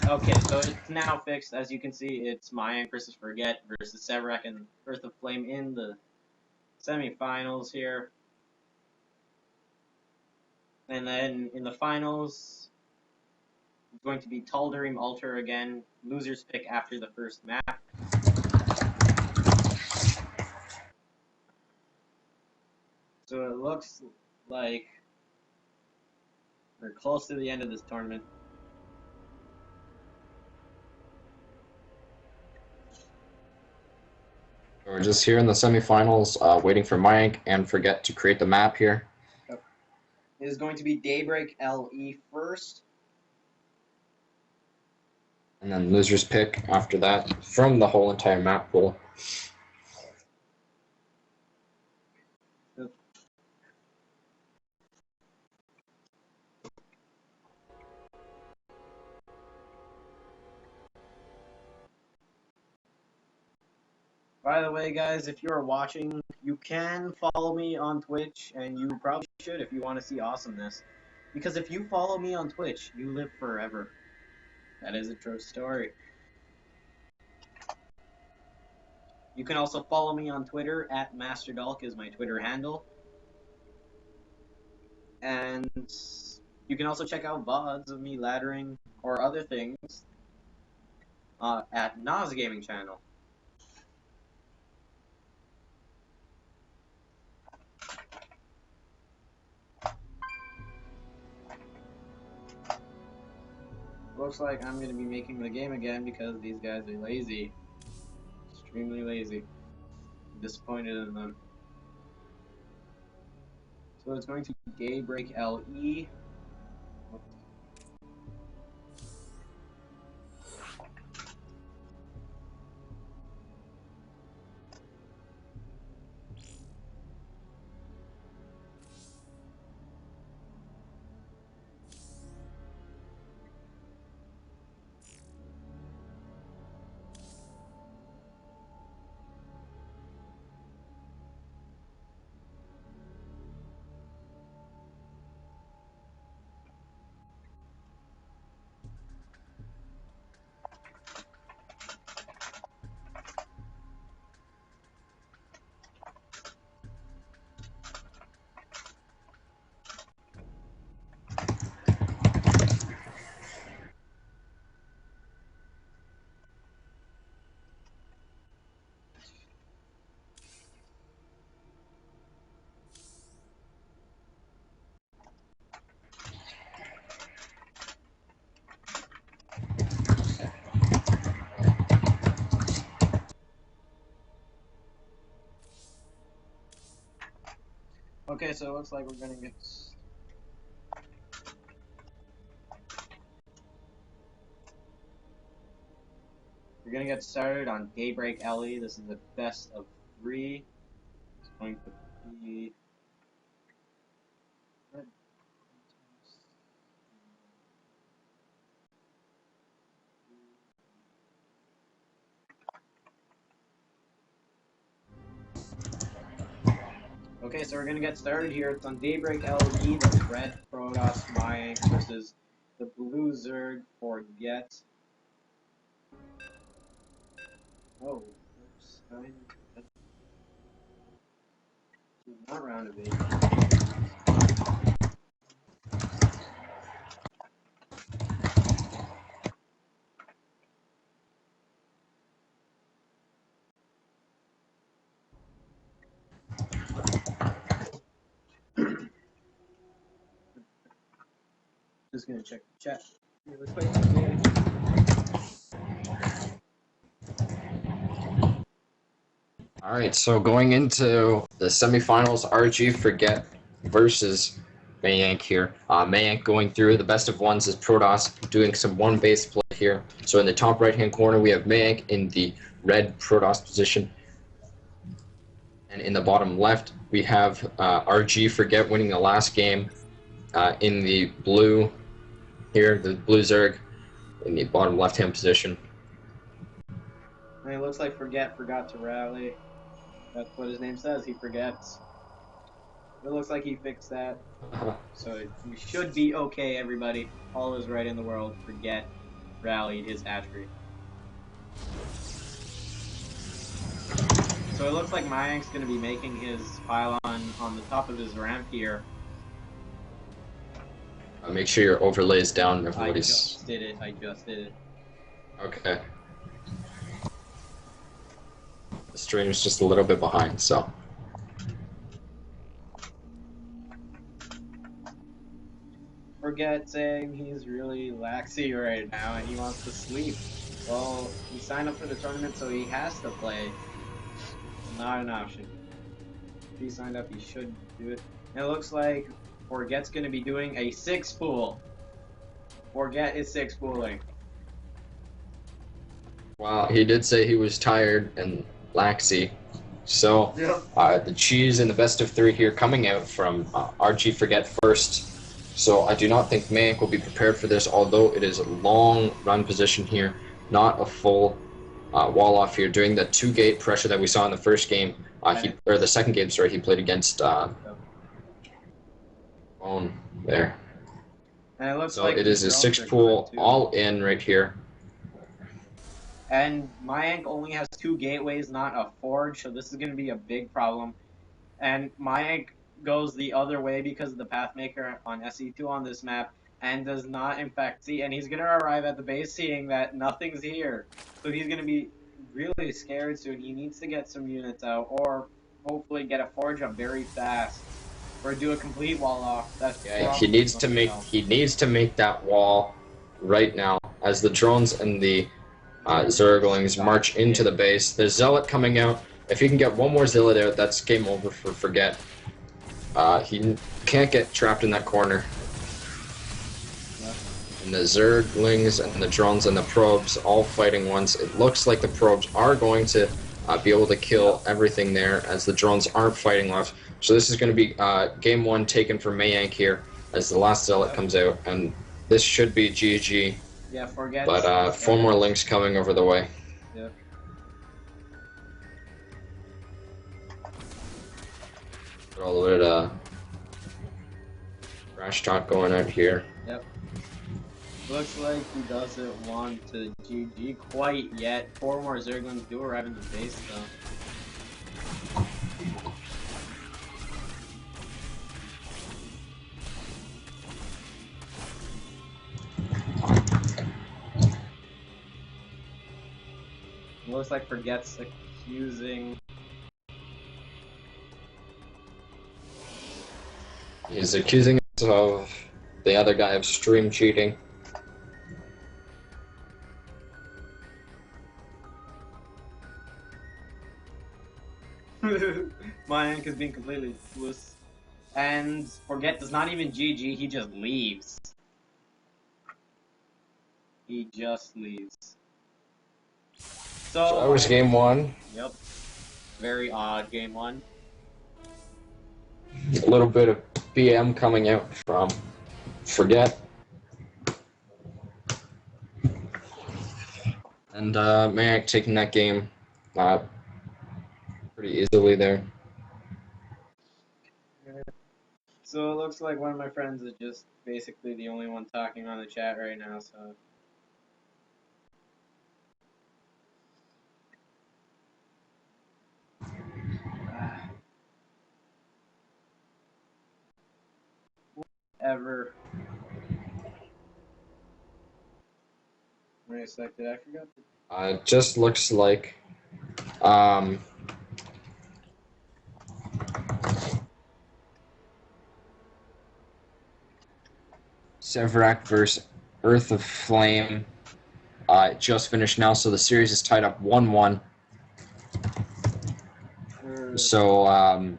Okay, so it's now fixed. As you can see, it's Maya and Chris's Forget versus Severac and Earth of Flame in the semifinals here. And then in the finals, it's going to be Tal'Darim Altar again. Losers pick after the first map. So it looks like we're close to the end of this tournament. We're just here in the semifinals, waiting for Mike and Forget to create the map here. It is going to be Daybreak LE first. And then losers pick after that from the whole entire map pool. By the way, guys, if you're watching, you can follow me on Twitch, and you probably should if you want to see awesomeness. Because if you follow me on Twitch, you live forever. That is a true story. You can also follow me on Twitter, @MasterDulk is my Twitter handle. And you can also check out VODs of me laddering or other things at NozzGamingChannel. Looks like I'm going to be making the game again because these guys are lazy. Extremely lazy. I'm disappointed in them. So it's going to be Daybreak LE. Okay, so it looks like we're gonna get... We're gonna get started on Daybreak LE. This is the best of 3. It's going to be... Okay, so we're gonna get started here. It's on Daybreak LE, the red Protoss Maya versus the blue Zerg Forget. Oh, oops. Not round of 8. Just gonna check the chat really quick. All right, so going into the semifinals, RG Forget versus Mayank here. Mayank going through the best of ones is Protoss doing some one base play here. So in the top right-hand corner, we have Mayank in the red Protoss position. And in the bottom left, we have RG Forget winning the last game in the blue here, the blue Zerg in the bottom left-hand position. And it looks like forgot to rally. That's what his name says, he forgets. It looks like he fixed that. So we should be okay, everybody. All is right in the world. Forget rallied his hatchery. So it looks like Mayank's going to be making his pylon on the top of his ramp here. Make sure your overlay is down. Everybody's... I just did it. Okay. The stream's just a little bit behind, so... Forget saying he's really laxy right now and he wants to sleep. Well, he signed up for the tournament, so he has to play. Not an option. If he signed up, he should do it. And it looks like Forget's going to be doing a 6-pool. Forget is 6-pooling. Well, he did say he was tired and laxy. So, the cheese in the best of 3 here coming out from RG Forget first. So I do not think Mayank will be prepared for this, although it is a long run position here, not a full wall off here, doing the 2-gate pressure that we saw in the first game, or the second game, sorry, he played against Bone there. And it looks So like it is a 6-pool all in right here. And Mayank only has 2 gateways, not a forge, so this is going to be a big problem. And Mayank goes the other way because of the Pathmaker on SE2 on this map, and does not in fact see, and he's going to arrive at the base seeing that nothing's here. So he's going to be really scared soon. He needs to get some units out, or hopefully get a forge up very fast, or do a complete wall off. That's he needs to make that wall right now as the drones and the Zerglings march into the base. There's Zealot coming out. If he can get one more Zealot out, that's game over for Forget. He can't get trapped in that corner. And the Zerglings and the drones and the probes all fighting once. It looks like the probes are going to be able to kill everything there as the drones aren't fighting left. So this is going to be game 1 taken for Mayank here as the last Zealot comes out. And this should be GG. Yeah, Forget. But 4 more links coming over the way. Yeah. A little bit of trash talk going out here. Yep. Looks like he doesn't want to GG quite yet. 4 more Zerglings do arrive in the base though. Looks like Forget's accusing. He's accusing us of the other guy of stream cheating. Mayank is being completely loose. And Forget does not even GG, he just leaves. He just leaves. So that was game 1. Yep. Very odd game 1. A little bit of BM coming out from Forget. And Mayank taking that game pretty easily there. So it looks like one of my friends is just basically the only one talking on the chat right now, so ever. Wait a sec, did I forget? It just looks like Severac versus Earth of Flame just finished now, so the series is tied up 1-1. So I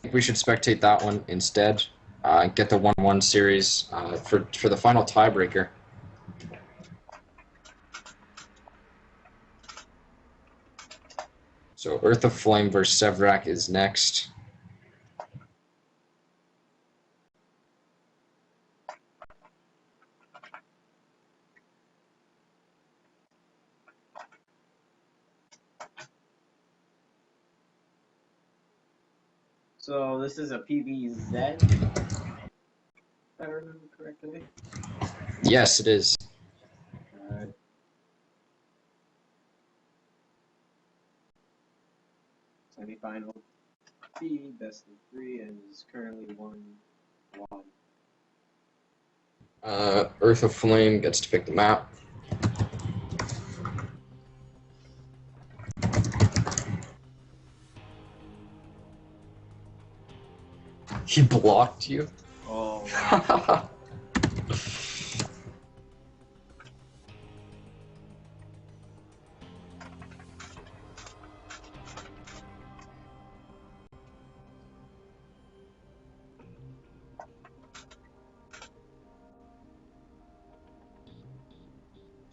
think we should spectate that one instead. Get the 1-1 series for the final tiebreaker. So Earth of Flame versus Severac is next. So this is a PVZ, if I remember correctly. Yes, it is. Alright. Semi-final B, best of 3, and is currently 1-1. Earth of Flame gets to pick the map. He blocked you? Oh, wow.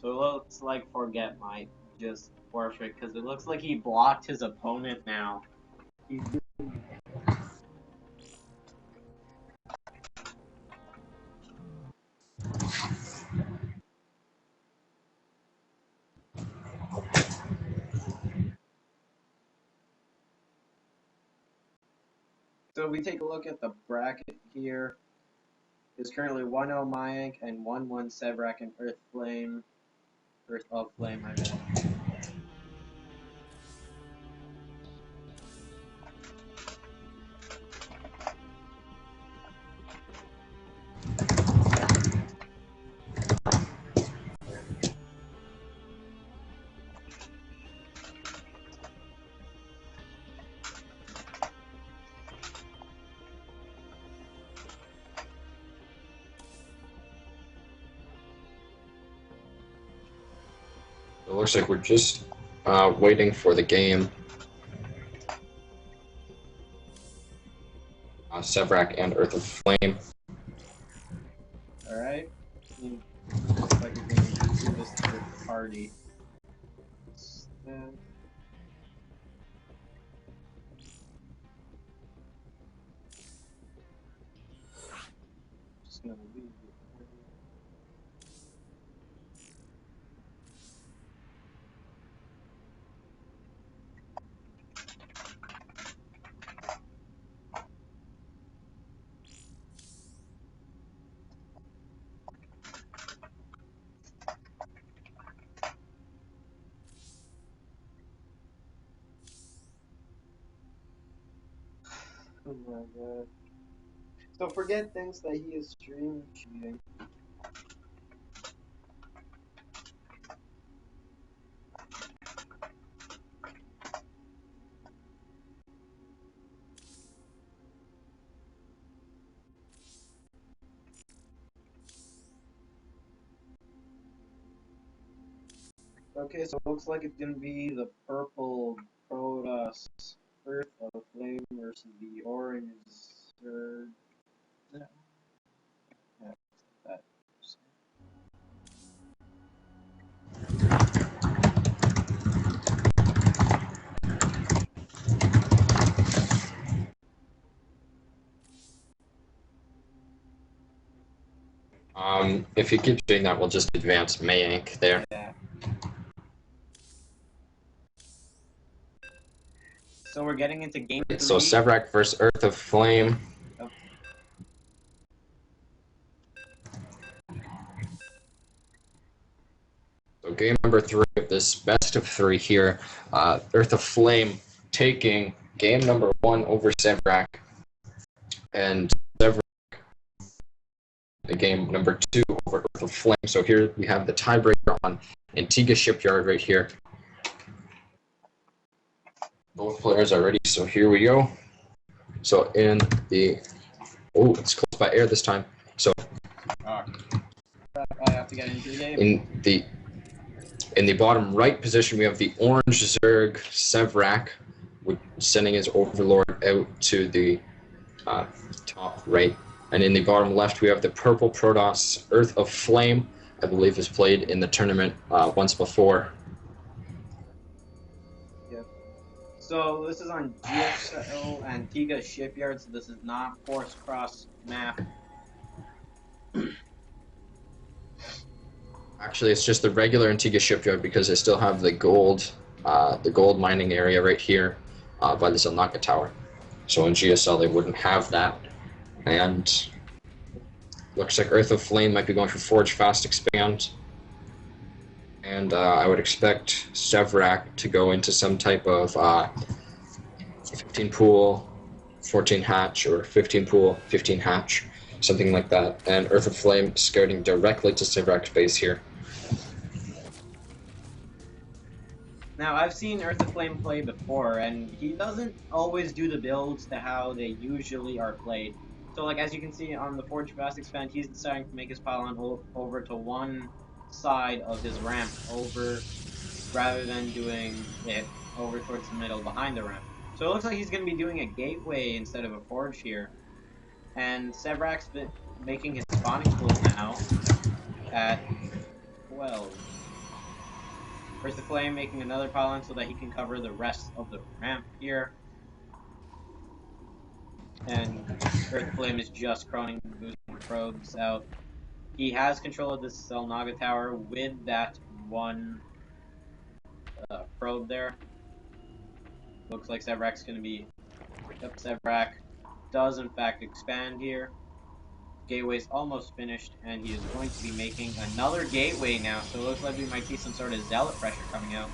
So it looks like Forget might just forfeit, because it looks like he blocked his opponent now. He's So if we take a look at the bracket here, is currently 1-0 Mayank and 1-1 Severac and Earth of Flame, I bet. It looks like we're just waiting for the game. Severac and Earth of Flame. Alright. Looks like we're going to do this to the party. Just gonna leave it. Oh my god. So Forget thinks that he is stream cheating. Okay, so it looks like it's gonna be the purple Protoss Earth of Flame versus the orange Surge. Yeah, that. If you keep doing that, we'll just advance Mayank there. Yeah. So we're getting into game 3. So Severac versus Earth of Flame. Oh. So game number 3 of this best of 3 here. Earth of Flame taking game number 1 over Severac. And Severac the game number 2 over Earth of Flame. So here we have the tiebreaker on Antigua Shipyard right here. Both players are ready, so here we go. So in the... Oh, it's close by air this time. So I have to get into the game. In the bottom right position, we have the orange Zerg Sevrak, sending his Overlord out to the top right. And in the bottom left, we have the purple Protoss Earth of Flame, I believe has played in the tournament once before. Yep. So this is on GSL Antigua Shipyard, so this is not Force Cross map. Actually, it's just the regular Antigua Shipyard because they still have the gold mining area right here by the Zelnaka Tower. So in GSL, they wouldn't have that. And looks like Earth of Flame might be going for Forge Fast Expand. And I would expect Sevrak to go into some type of 15 pool, 14 hatch, or 15 pool, 15 hatch, something like that. And Earth of Flame scouting directly to Sevrak's base here. Now, I've seen Earth of Flame play before, and he doesn't always do the builds to how they usually are played. So, like, as you can see on the Forge Fast Expand, he's deciding to make his pylon over to one side of his ramp over, rather than doing it over towards the middle behind the ramp. So it looks like he's going to be doing a gateway instead of a forge here. And Sevrak's been making his spawning pool now at 12. Earth of Flame making another pylon so that he can cover the rest of the ramp here. And Earth of Flame is just croning boosting probes out. He has control of this Zelnaka Tower with that one probe there. Looks like Sevrak's going to be... Yep, Sevrak does in fact expand here. Gateway's almost finished, and he is going to be making another gateway now, so it looks like we might see some sort of zealot pressure coming out.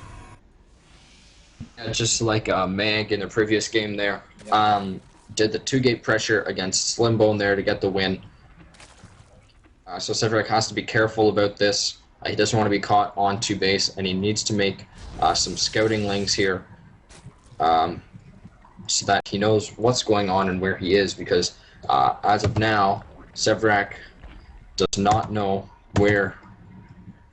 Yeah, just like Mag in the previous game there. Yep. Did the 2-gate pressure against Slimbone there to get the win. So Sevrak has to be careful about this. He doesn't want to be caught on 2 base, and he needs to make some scouting links here so that he knows what's going on and where he is, because as of now, Sevrak does not know where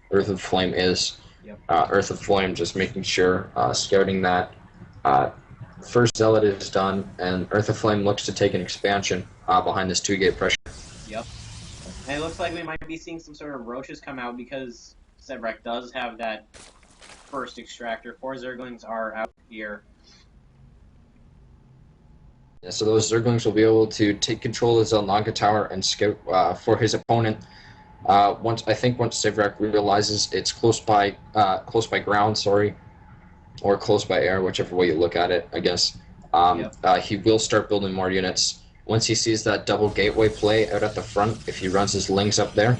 Earth of Flame is. Yep. Earth of Flame just making sure, scouting that first zealot is done, and Earth of Flame looks to take an expansion behind this 2-gate pressure. Yep. And it looks like we might be seeing some sort of roaches come out because Sevrak does have that first extractor. 4 Zerglings are out here. Yeah, so those Zerglings will be able to take control of the Zelnaka Tower and scout for his opponent. Once Sevrak realizes it's close by ground, or close by air, whichever way you look at it, I guess. He will start building more units. Once he sees that double gateway play out at the front, if he runs his lings up there,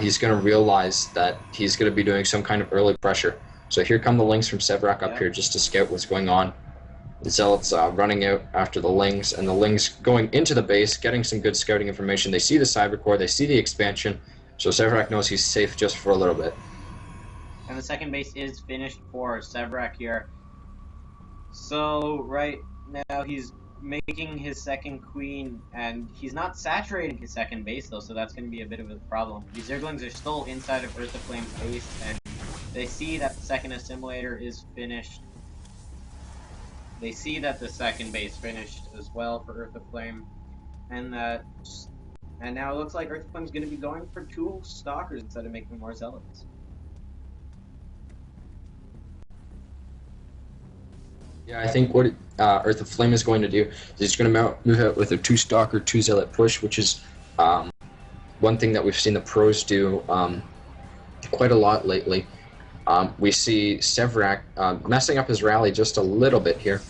he's going to realize that he's going to be doing some kind of early pressure. So here come the lings from Sevrak up here just to scout what's going on. The Zealots running out after the lings, and the lings going into the base, getting some good scouting information. They see the cyber core, they see the expansion, so Sevrak knows he's safe just for a little bit. And the second base is finished for Sevrak here. So right now he's making his second queen, and he's not saturating his second base though, so that's going to be a bit of a problem. These Zerglings are still inside of Earth of Flame's base, and they see that the second assimilator is finished. They see that the second base finished as well for Earth of Flame, and now it looks like Earth of Flame's going to be going for 2 stalkers instead of making more zealots. Yeah, I think what Earth of Flame is going to do is he's going to move out with a 2-stalker, 2-zealot push, which is one thing that we've seen the pros do quite a lot lately. We see Sevrak messing up his rally just a little bit here.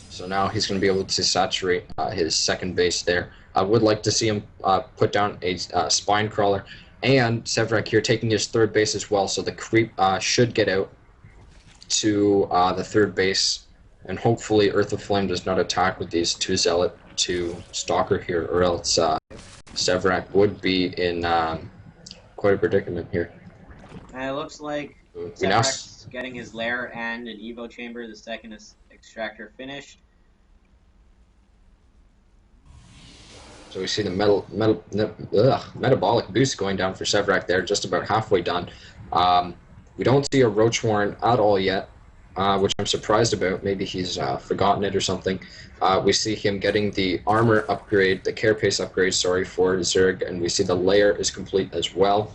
So now he's going to be able to saturate his second base there. I would like to see him put down a spine crawler. And Sevrak here taking his third base as well, so the creep should get out to the third base. And hopefully Earth of Flame does not attack with these 2 zealot, 2 stalker here, or else Severac would be in quite a predicament here. And it looks like We now Severac's getting his lair and an Evo chamber. The second is extractor finished. So we see the metabolic boost going down for Severac there, just about halfway done. We don't see a Roach Warren at all yet, which I'm surprised about. Maybe he's forgotten it or something. We see him getting the armor upgrade, the carapace upgrade, sorry, for Zerg, and we see the layer is complete as well.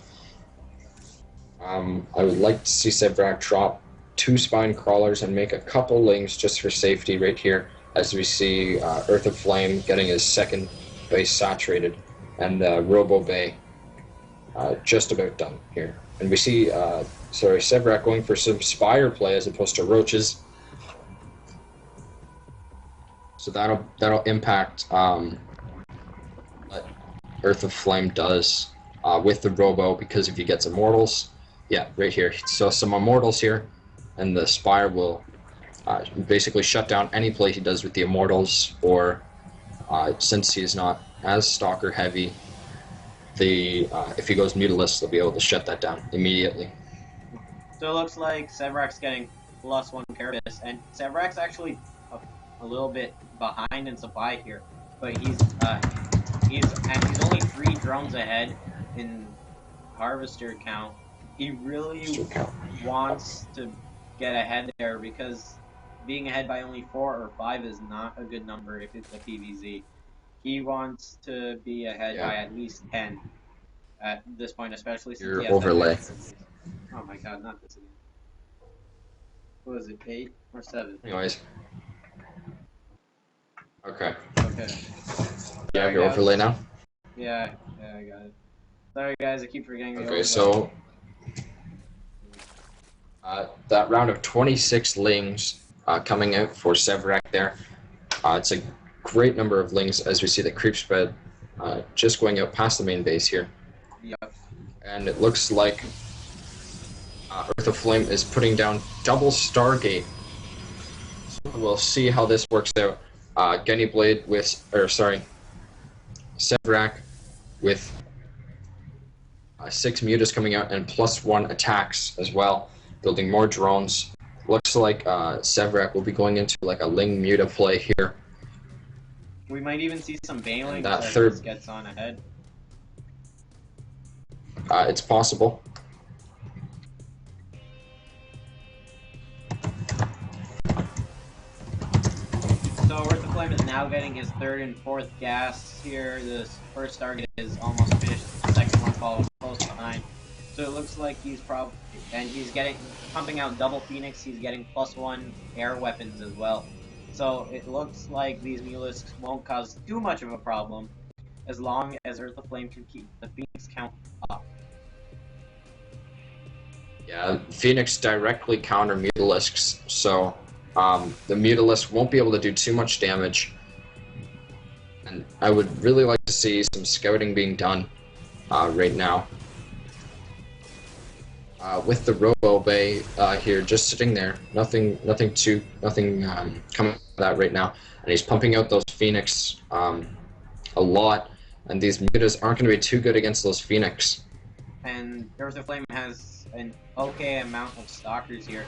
I would like to see Severac drop 2 spine crawlers and make a couple lings just for safety right here, as we see Earth of Flame getting his second base saturated, and Robo Bay just about done here. And we see, Severac going for some Spire play as opposed to Roaches. So that'll impact what Earth of Flame does with the Robo, because if he gets Immortals, yeah, right here. So some Immortals here, and the Spire will basically shut down any play he does with the Immortals, or since he is not as Stalker heavy, if he goes Mutalisk, they'll be able to shut that down immediately. So it looks like Severac's getting +1 Carapace, and Severac's actually a little bit behind in supply here, but he's only 3 drones ahead in Harvester count. He really wants to get ahead there, because being ahead by only 4 or 5 is not a good number if it's a PvZ. He wants to be ahead by at least 10 at this point, especially since he has overlay. Oh my god, not this again. What was it, 8 or 7? Anyways. Okay. Okay. Yeah, your overlay now? Yeah, I got it. Sorry guys, I keep forgetting the overlay. Okay, so that round of 26 lings coming out for Severac there. It's a great number of lings, as we see the creep spread just going out past the main base here. Yep. And it looks like Earth of Flame is putting down double Stargate. So we'll see how this works out. Genny Blade Severac with 6 mutas coming out and +1 attacks as well, building more drones. Looks like Severac will be going into like a Ling muta play here. We might even see some Bailing that as third this gets on ahead. It's possible. So Earth of Flame is now getting his 3rd and 4th gas here. The first target is almost finished. The second one following close behind. So it looks like he's pumping out double Phoenix. He's getting +1 air weapons as well. So it looks like these Mulisks won't cause too much of a problem, as long as Earth of Flame can keep the Phoenix count up. Yeah, Phoenix directly counter Mutalisks, so the Mutalisk won't be able to do too much damage. And I would really like to see some scouting being done right now. With the Robo Bay here, just sitting there, nothing coming out of that right now, and he's pumping out those Phoenix a lot, and these mutas aren't going to be too good against those Phoenix. And Earth of Flame has an okay amount of Stalkers here,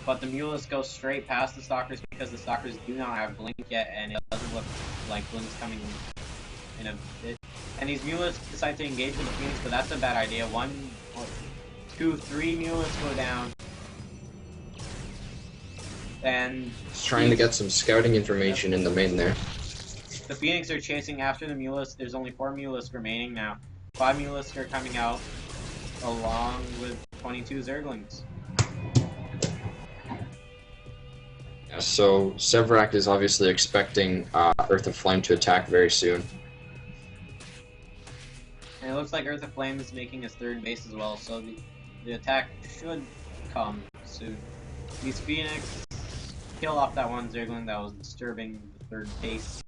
but the Mutalisk go straight past the Stalkers because the Stalkers do not have Blink yet, and it doesn't look like Blink's coming in a bit. And these Mutalisks decide to engage with the Phoenix, but that's a bad idea. 1, 2, 3 Mutalisks go down. And he's trying to get some scouting information in the main there. The Phoenix are chasing after the Mutalisk. There's only 4 Mutalisks remaining now. 5 Mutalisks are coming out, along with 22 Zerglings. Yeah, so Severac is obviously expecting Earth of Flame to attack very soon. And it looks like Earth of Flame is making his 3rd base as well, so the attack should come soon. These Phoenix kill off that one Zergling that was disturbing the 3rd base.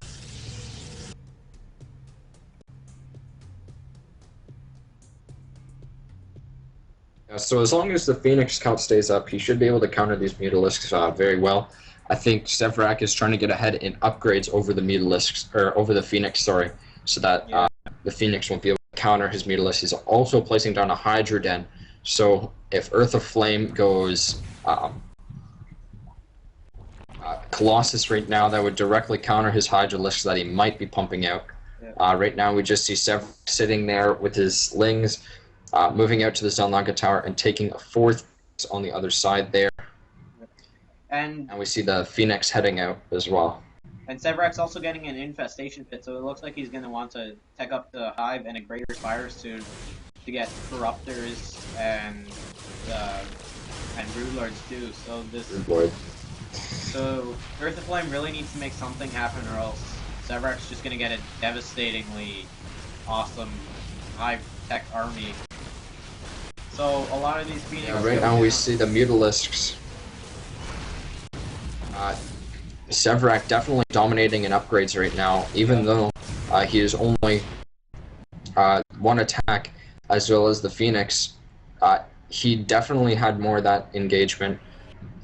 Yeah, so as long as the Phoenix count stays up, he should be able to counter these Mutalisks very well. I think Severac is trying to get ahead in upgrades over the Mutalisks, or over the Phoenix, sorry, so that the Phoenix won't be able to counter his Mutalisk. He's also placing down a Hydra Den. So if Earth of Flame goes Colossus right now, that would directly counter his Hydralisk that he might be pumping out. Right now we just see Sev sitting there with his Lings, moving out to the Zelnaga Tower and taking a fourth on the other side there. And we see the Phoenix heading out as well. And Severack's also getting an Infestation Pit, so it looks like he's going to want to tech up the Hive and a Greater Spire soon to get Corruptors and Brood Lords too. So So Earth of Flame really needs to make something happen, or else Severack's just going to get a devastatingly awesome high-tech army. So a lot of these Phoenix... Yeah, right now we see the Mutalisks. Severack definitely dominating in upgrades right now, even though he is only one attack, as well as the Phoenix. He definitely had more of that engagement,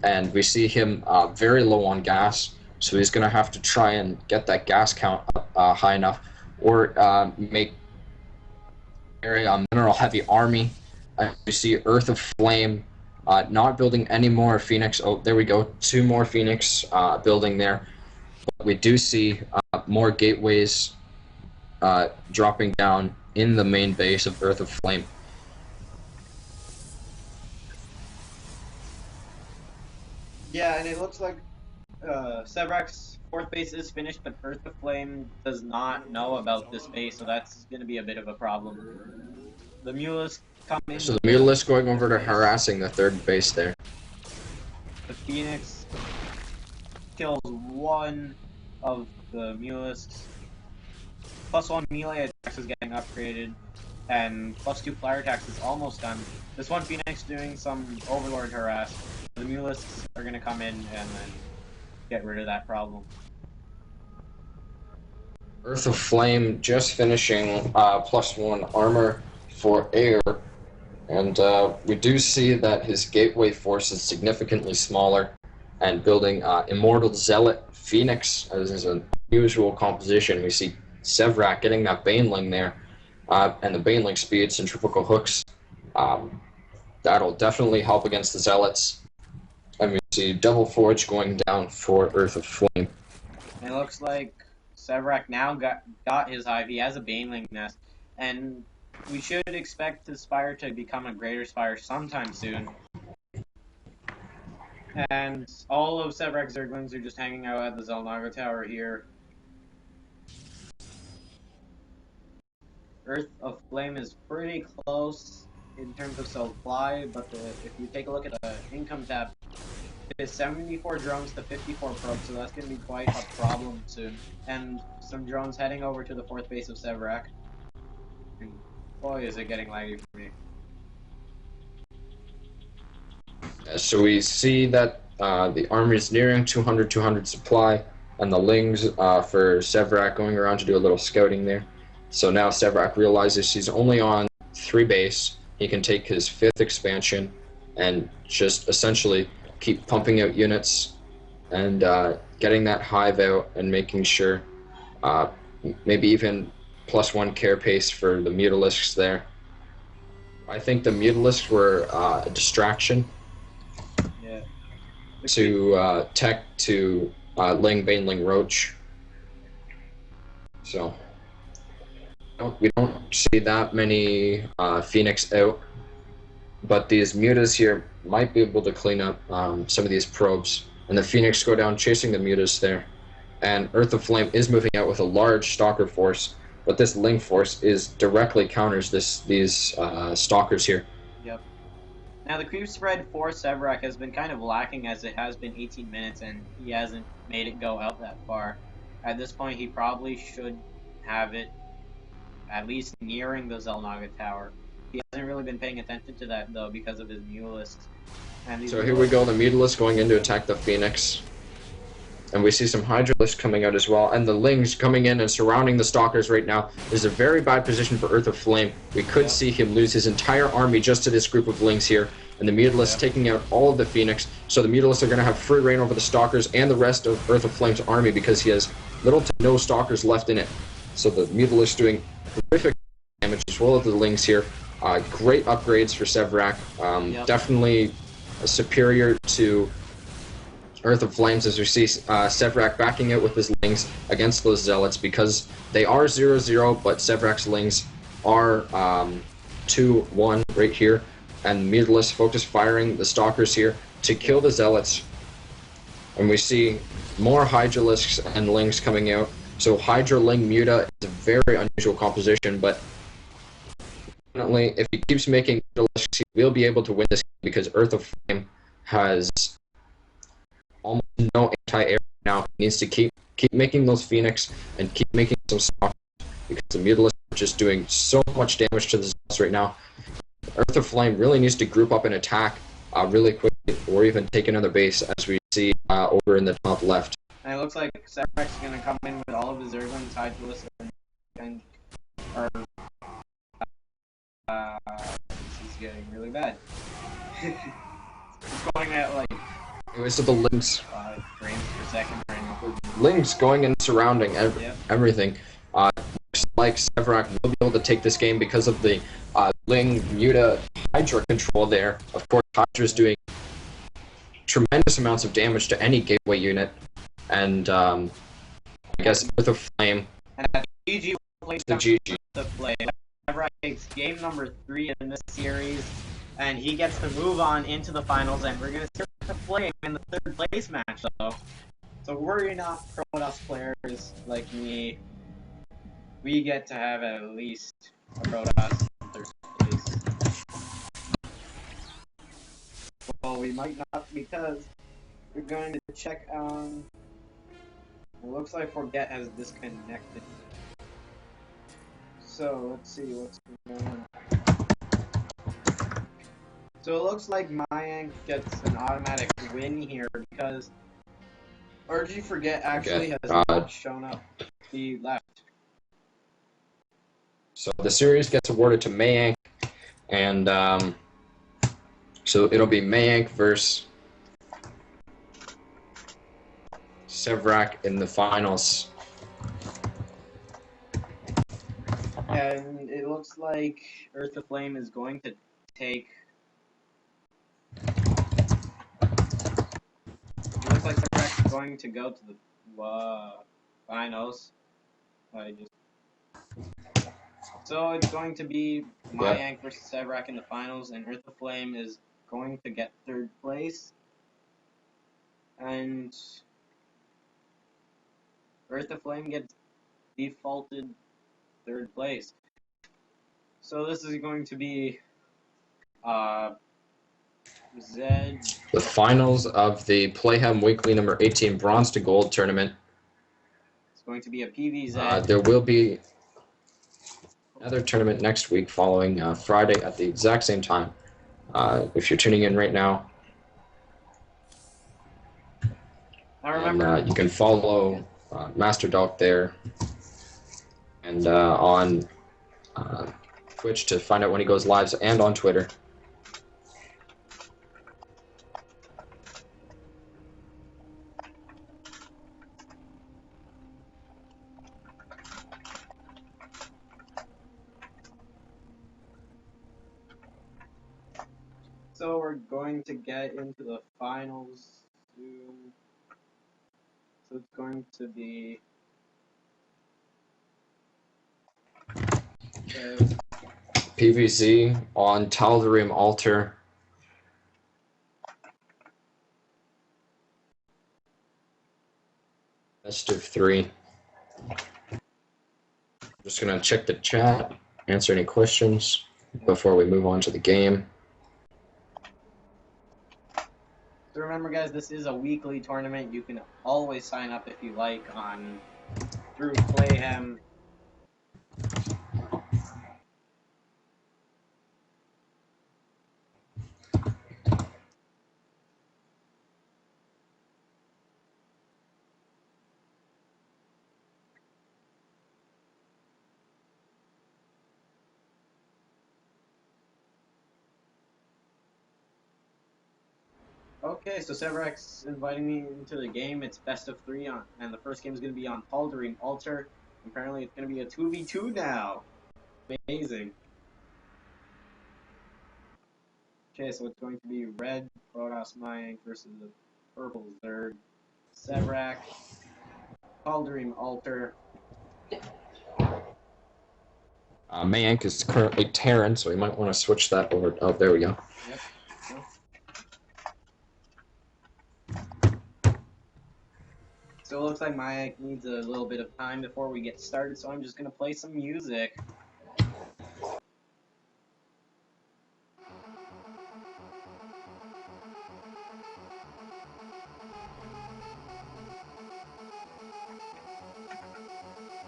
and we see him very low on gas, so he's going to have to try and get that gas count up high enough, or make a very mineral-heavy army. We see Earth of Flame not building any more Phoenix. Oh, there we go. 2 more Phoenix building there. But we do see more gateways dropping down in the main base of Earth of Flame. Yeah, and it looks like Severack's 4th base is finished, but Earth of Flame does not know about this base, so that's going to be a bit of a problem. The Mutalisk come in. So the Mutalisk going over to harassing the 3rd base there. The Phoenix kills 1 of the Mutalisks. +1 melee attacks is getting upgraded, and +2 flyer attacks is almost done. This one Phoenix doing some Overlord harass. The Mutalisks are going to come in and then get rid of that problem. Earth of Flame just finishing +1 armor for air, and we do see that his gateway force is significantly smaller, and building Immortal Zealot Phoenix as is an unusual composition. We see Severack getting that Baneling there, and the Baneling speed, centrifugal hooks. That'll definitely help against the Zealots. And we see Devil Forge going down for Earth of Flame. It looks like Severack now got his Hive. He has a Baneling nest, and we should expect the Spire to become a Greater Spire sometime soon. And all of Severack's Zerglings are just hanging out at the Zelnaga Tower here. Earth of Flame is pretty close in terms of supply, but if you take a look at the income tab, it is 74 drones to 54 probes, so that's going to be quite a problem soon. And some drones heading over to the 4th base of Severack. And boy, is it getting laggy for me. So we see that the army is nearing 200 supply, and the Lings for Severack going around to do a little scouting there. So now Severack realizes he's only on 3 base. He can take his 5th expansion and just essentially keep pumping out units and getting that Hive out and making sure maybe even +1 care pace for the Mutalisks there. I think the Mutalisks were a distraction to tech to Ling, Baneling, Roach. So we don't see that many Phoenix out, but these Mutas here might be able to clean up some of these probes. And the Phoenix go down chasing the Mutas there. And Earth of Flame is moving out with a large Stalker force, but this Ling force directly counters these Stalkers here. Yep. Now the creep spread for Severack has been kind of lacking, as it has been 18 minutes and he hasn't made it go out that far. At this point he probably should have it at least nearing the Zelnaga Tower. He hasn't really been paying attention to that though because of his Mutalisks. So here we go, the Mutalisks going in to attack the Phoenix. And we see some Hydralisks coming out as well, and the Lings coming in and surrounding the Stalkers right now. This is a very bad position for Earth of Flame. We could see him lose his entire army just to this group of Lings here, and the Mutalisks taking out all of the Phoenix. So the Mutalisks are going to have free reign over the Stalkers and the rest of Earth of Flame's army because he has little to no Stalkers left in it. So the Mutalisks doing terrific damage as well as the Lings here. Great upgrades for Sevrak. Definitely superior to Earth of Flames, as we see Sevrak backing it with his Lings against those Zealots because they are 0-0, but Sevrak's Lings are 2-1 right here. And Mutalisk focus firing the Stalkers here to kill the Zealots. And we see more Hydralisks and Lings coming out. So Hydra Ling Muta is a very unusual composition, but definitely if he keeps making Mutalisks, he will be able to win this game because Earth of Flame has almost no anti-air now. He needs to keep making those Phoenix and keep making some Stalkers because the Mutalisks are just doing so much damage to the Zealots right now. Earth of Flame really needs to group up and attack really quickly or even take another base as we see over in the top left. And it looks like Sevrak's is going to come in with all of his Zerglings, Hydralisk, and this is getting really bad. It's going at like... Anyway, so the Lings... frames per second right now. Lings going and surrounding everything. Looks like Sevrak will be able to take this game because of the Ling Muta Hydra control there. Of course, Hydra's doing tremendous amounts of damage to any gateway unit. And I guess Earth of Flame. And GG plays the GG. The play. Sevrak takes game number 3 in this series, and he gets to move on into the finals, and we're going to see Earth of Flame in the 3rd place match, though. So we're not Protoss players like me. We get to have at least a Protoss in 3rd place. Well, we might not because we're going to check on... It looks like Forget has disconnected. So, let's see what's going on. So it looks like Mayank gets an automatic win here because RG Forget actually has not shown up. He left. So the series gets awarded to Mayank, and so it'll be Mayank versus Sevrak in the finals. And it looks like Earth of Flame is going to take... It looks like Sevrak is going to go to the finals. So it's going to be Mayank versus Sevrak in the finals, and Earth of Flame is going to get 3rd place. And Earth of Flame gets defaulted 3rd place. So this is going to be Zed. The finals of the Playhem Weekly number 18 Bronze to Gold tournament. It's going to be a PVZ. There will be another tournament next week following Friday at the exact same time. If you're tuning in right now, I remember. And, you can follow Master Dog there and on Twitch to find out when he goes live, and on Twitter. So we're going to get into the finals soon. So it's going to be PVZ on Tal'Darim Altar. Best of 3. Just gonna check the chat, answer any questions before we move on to the game. So remember, guys, this is a weekly tournament. You can always sign up if you like through Playhem. Okay, so Sevrak's inviting me into the game. It's best of 3 and the first game is going to be on Tal'Darim Altar. Apparently it's going to be a 2v2 now. amazing. Okay, so it's going to be red Protoss Mayank versus the purple Zerg. Sevrak, Kaldheim Altar. Mayank is currently Terran, so we might want to switch that over. Oh, there we go. Yep. So it looks like Mayank needs a little bit of time before we get started, so I'm just going to play some music.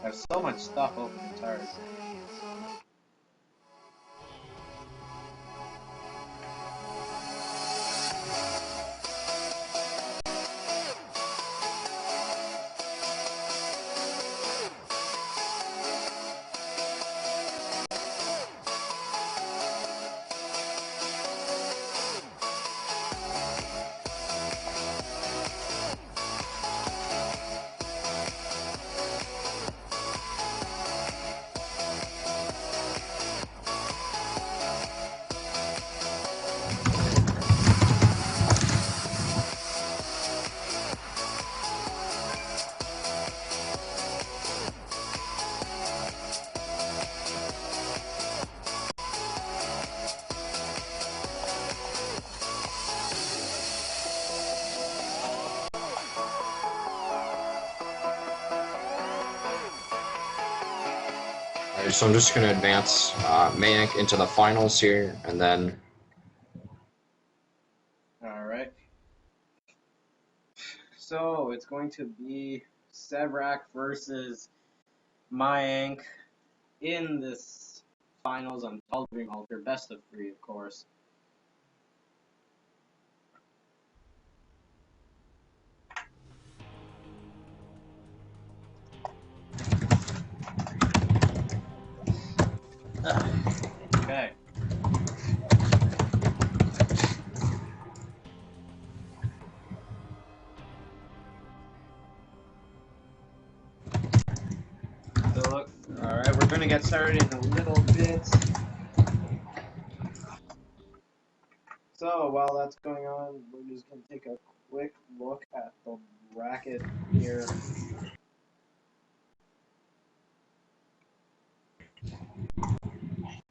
I have so much stuff open, it's hard. Alright, so I'm just going to advance Mayank into the finals here, and then... Alright. So it's going to be Sevrak versus Mayank in this finals on Kaldheim Altar, best of 3, of course. Okay. So look, alright, we're gonna get started in a little bit. So while that's going on, we're just gonna take a quick look at the bracket here.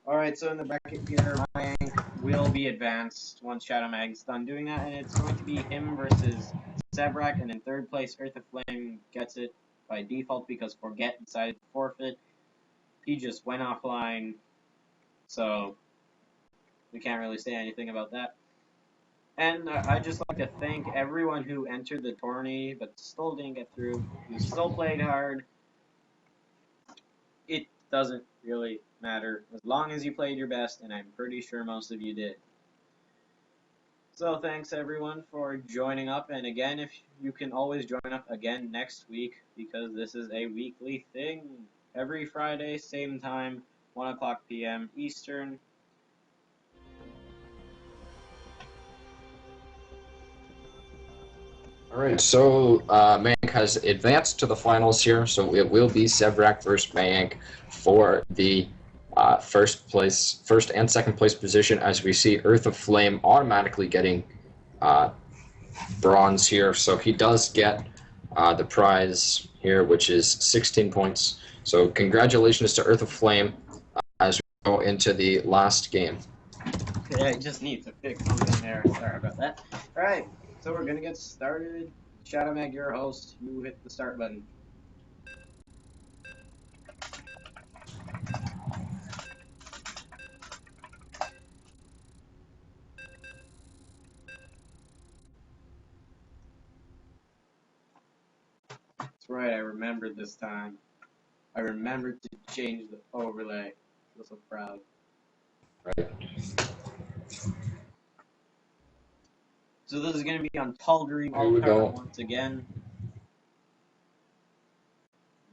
Alright, so in the bracket here, Mayank will be advanced once Shadowmag's done doing that, and it's going to be him versus Sevrak, and in third place, Earth of Flame gets it by default because Forget decided to forfeit. He just went offline, so we can't really say anything about that. And I'd just like to thank everyone who entered the tourney but still didn't get through. You still played hard. It doesn't really matter as long as you played your best, and I'm pretty sure most of you did. So thanks everyone for joining up, and again, if you can always join up again next week, because this is a weekly thing. Every Friday, same time, 1 o'clock p.m. Eastern. Alright, so Mayank has advanced to the finals here, so it will be Sevrak versus Mayank for the first and second place position, as we see Earth of Flame automatically getting bronze here, so he does get the prize here, which is 16 points. So congratulations to Earth of Flame as we go into the last game. Okay, I just need to fix something there. Sorry about that. Alright, so we're gonna get started. Shadowmag, your host. You hit the start button. That's right, I remembered this time. I remembered to change the overlay. I feel so proud. Right. So this is going to be on Kaldheim Here we Altar go. once again.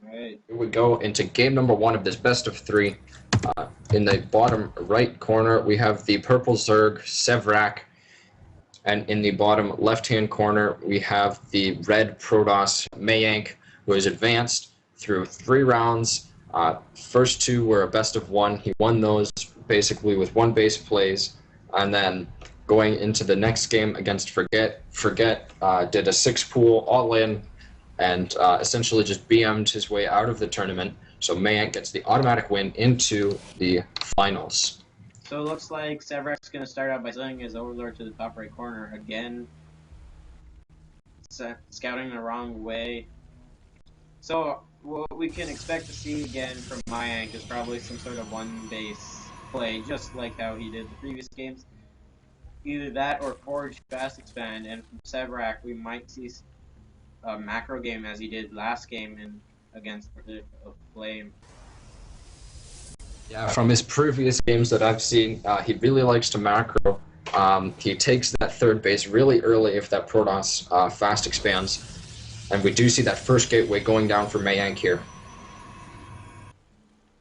Alright. Here we go into game number 1 of this best of 3. In the bottom right corner, we have the purple Zerg, Sevrak. And in the bottom left-hand corner, we have the red Protoss, Mayank, who has advanced through 3 rounds First two were a best of one. He won those basically with one base plays, and then going into the next game against Forget did a 6-pool all in, and essentially just BM'd his way out of the tournament. So Mayank gets the automatic win into the finals. So it looks like Sevrak's going to start out by sending his Overlord to the top right corner again. Scouting the wrong way. So what we can expect to see again from Mayank is probably some sort of one base play, just like how he did the previous games. Either that or Forge Fast Expand, and from Sevrak we might see a macro game as he did last game against Flame. Yeah, from his previous games that I've seen, he really likes to macro. He takes that third base really early if that Protoss fast expands. And we do see that first gateway going down for Mayank here.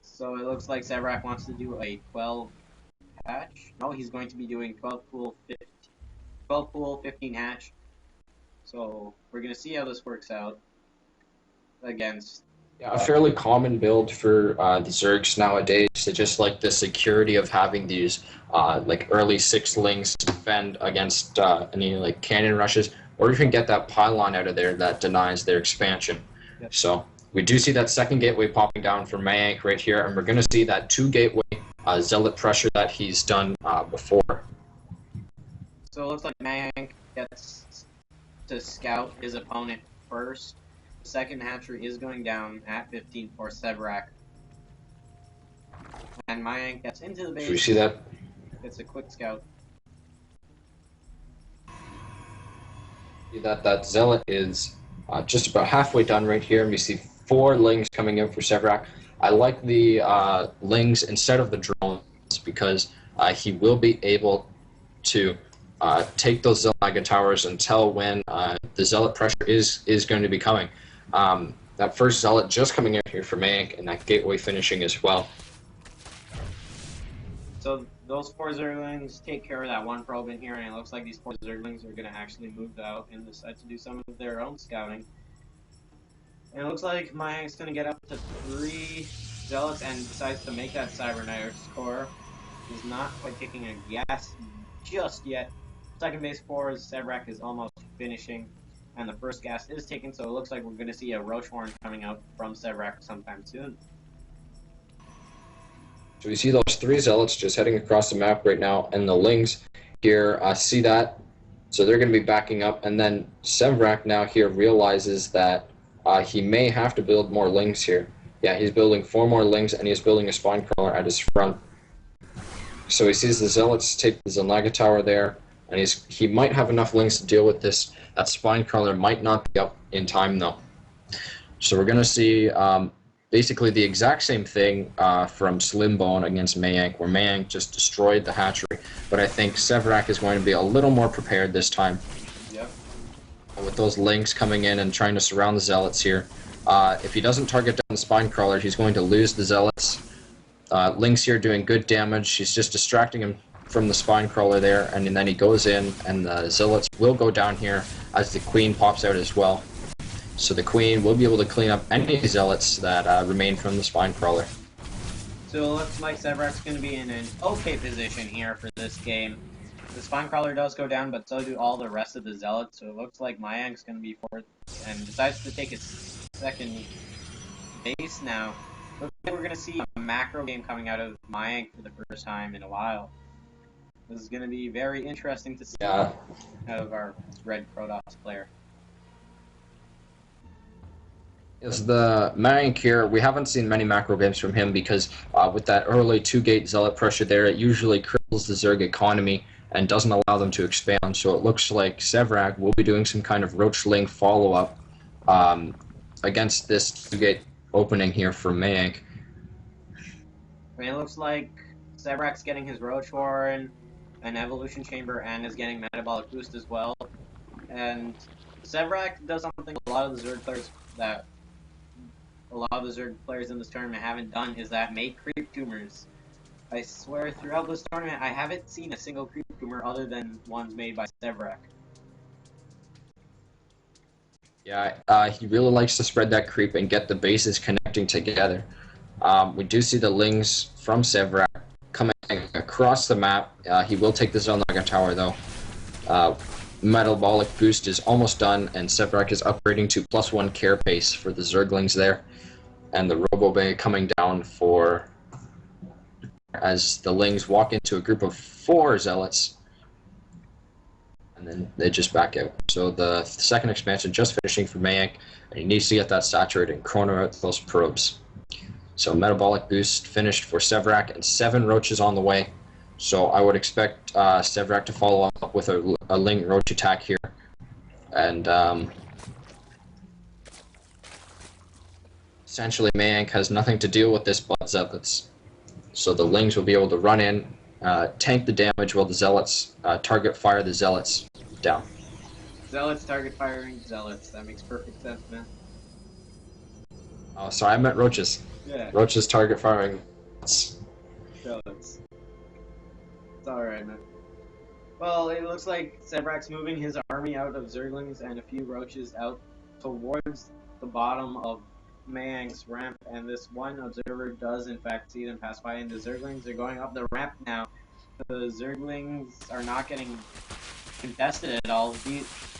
So it looks like Sevrak wants to do a 12 hatch. No, he's going to be doing 12 pool, 15 hatch. So we're going to see how this works out against... Yeah, a fairly common build for the Zergs nowadays. So just like the security of having these like early 6-lings defend against any like cannon rushes, or even get that pylon out of there that denies their expansion. Yep. So we do see that second gateway popping down for Mayank right here, and we're going to see that 2-gateway zealot pressure that he's done before. So it looks like Mayank gets to scout his opponent first. The second hatchery is going down at 15 for Sevrak. And Mayank gets into the base. Should we see that? It's a quick scout. See that zealot is just about halfway done right here, and we see 4 lings coming in for Sevrak. I like the lings instead of the drones because he will be able to take those Zealot towers and tell when the zealot pressure is going to be coming. That first zealot just coming in here for Mayank, and that gateway finishing as well. So those 4 Zerglings take care of that one probe in here, and it looks like these 4 Zerglings are going to actually move out and decide to do some of their own scouting. And it looks like Mayank's going to get up to 3 Zealots and decides to make that Cybernetics core. He's not quite kicking a gas just yet. Second base for Sevrak is almost finishing, and the first gas is taken, so it looks like we're going to see a Roach Horn coming out from Sevrak sometime soon. So we see those 3 zealots just heading across the map right now, and the lings here see that, so they're going to be backing up, and then Sevrak now here realizes that he may have to build more lings here. Yeah, he's building 4 more lings, and he's building a spine crawler at his front. So he sees the zealots take the Zelaga tower there, and he might have enough lings to deal with this. That spine crawler might not be up in time though. So we're going to see basically the exact same thing from Slimbone against Mayank, where Mayank just destroyed the hatchery. But I think Sevrak is going to be a little more prepared this time. Yep. With those links coming in and trying to surround the zealots here. If he doesn't target down the spine crawler, he's going to lose the zealots. Link's here doing good damage. He's just distracting him from the spine crawler there, and then he goes in, and the zealots will go down here as the queen pops out as well. So the queen will be able to clean up any zealots that remain from the spine crawler. So it looks like Sevrak's going to be in an okay position here for this game. The spine crawler does go down, but so do all the rest of the zealots, so it looks like Mayank's going to be fourth and decides to take his second base now. Looks like we're going to see a macro game coming out of Mayank for the first time in a while. This is going to be very interesting to see out of our red Protoss player. Yes, the Mayank here, we haven't seen many macro games from him because with that early 2-gate zealot pressure there, it usually cripples the Zerg economy and doesn't allow them to expand. So it looks like Sevrak will be doing some kind of Roachling follow-up against this 2-gate opening here for Mayank. I mean, it looks like Sevrak's getting his Roach Horn, an Evolution Chamber, and is getting Metabolic Boost as well. And Sevrak does something a lot of the Zerg players in this tournament haven't done, is that make creep tumors. I swear throughout this tournament I haven't seen a single creep tumor other than ones made by Sevrak. Yeah, he really likes to spread that creep and get the bases connecting together. We do see the Lings from Sevrak coming across the map. He will take the Zelnaga Tower, though. Metabolic Boost is almost done, and Sevrak is upgrading to +1 Carapace for the Zerglings there. And the Robobay coming down for... as the Lings walk into a group of 4 Zealots. And then they just back out. So the second expansion just finishing for Mayank, and he needs to get that saturated and chrono out those probes. So Metabolic Boost finished for Sevrak, and 7 Roaches on the way. So I would expect Sevrak to follow up with a Ling Roach attack here. And essentially Mayank has nothing to deal with this but Zealots. So the Lings will be able to run in, tank the damage while the Zealots target fire the Zealots down. Zealots target firing Zealots. That makes perfect sense, man. Oh, sorry, I meant Roaches. Yeah. Roaches target firing. Zealots. It's alright, man. Well, it looks like Sevrak's moving his army out of Zerglings and a few Roaches out towards the bottom of Mayank's ramp, and this one observer does in fact see them pass by, and the Zerglings are going up the ramp now. The Zerglings are not getting contested at all.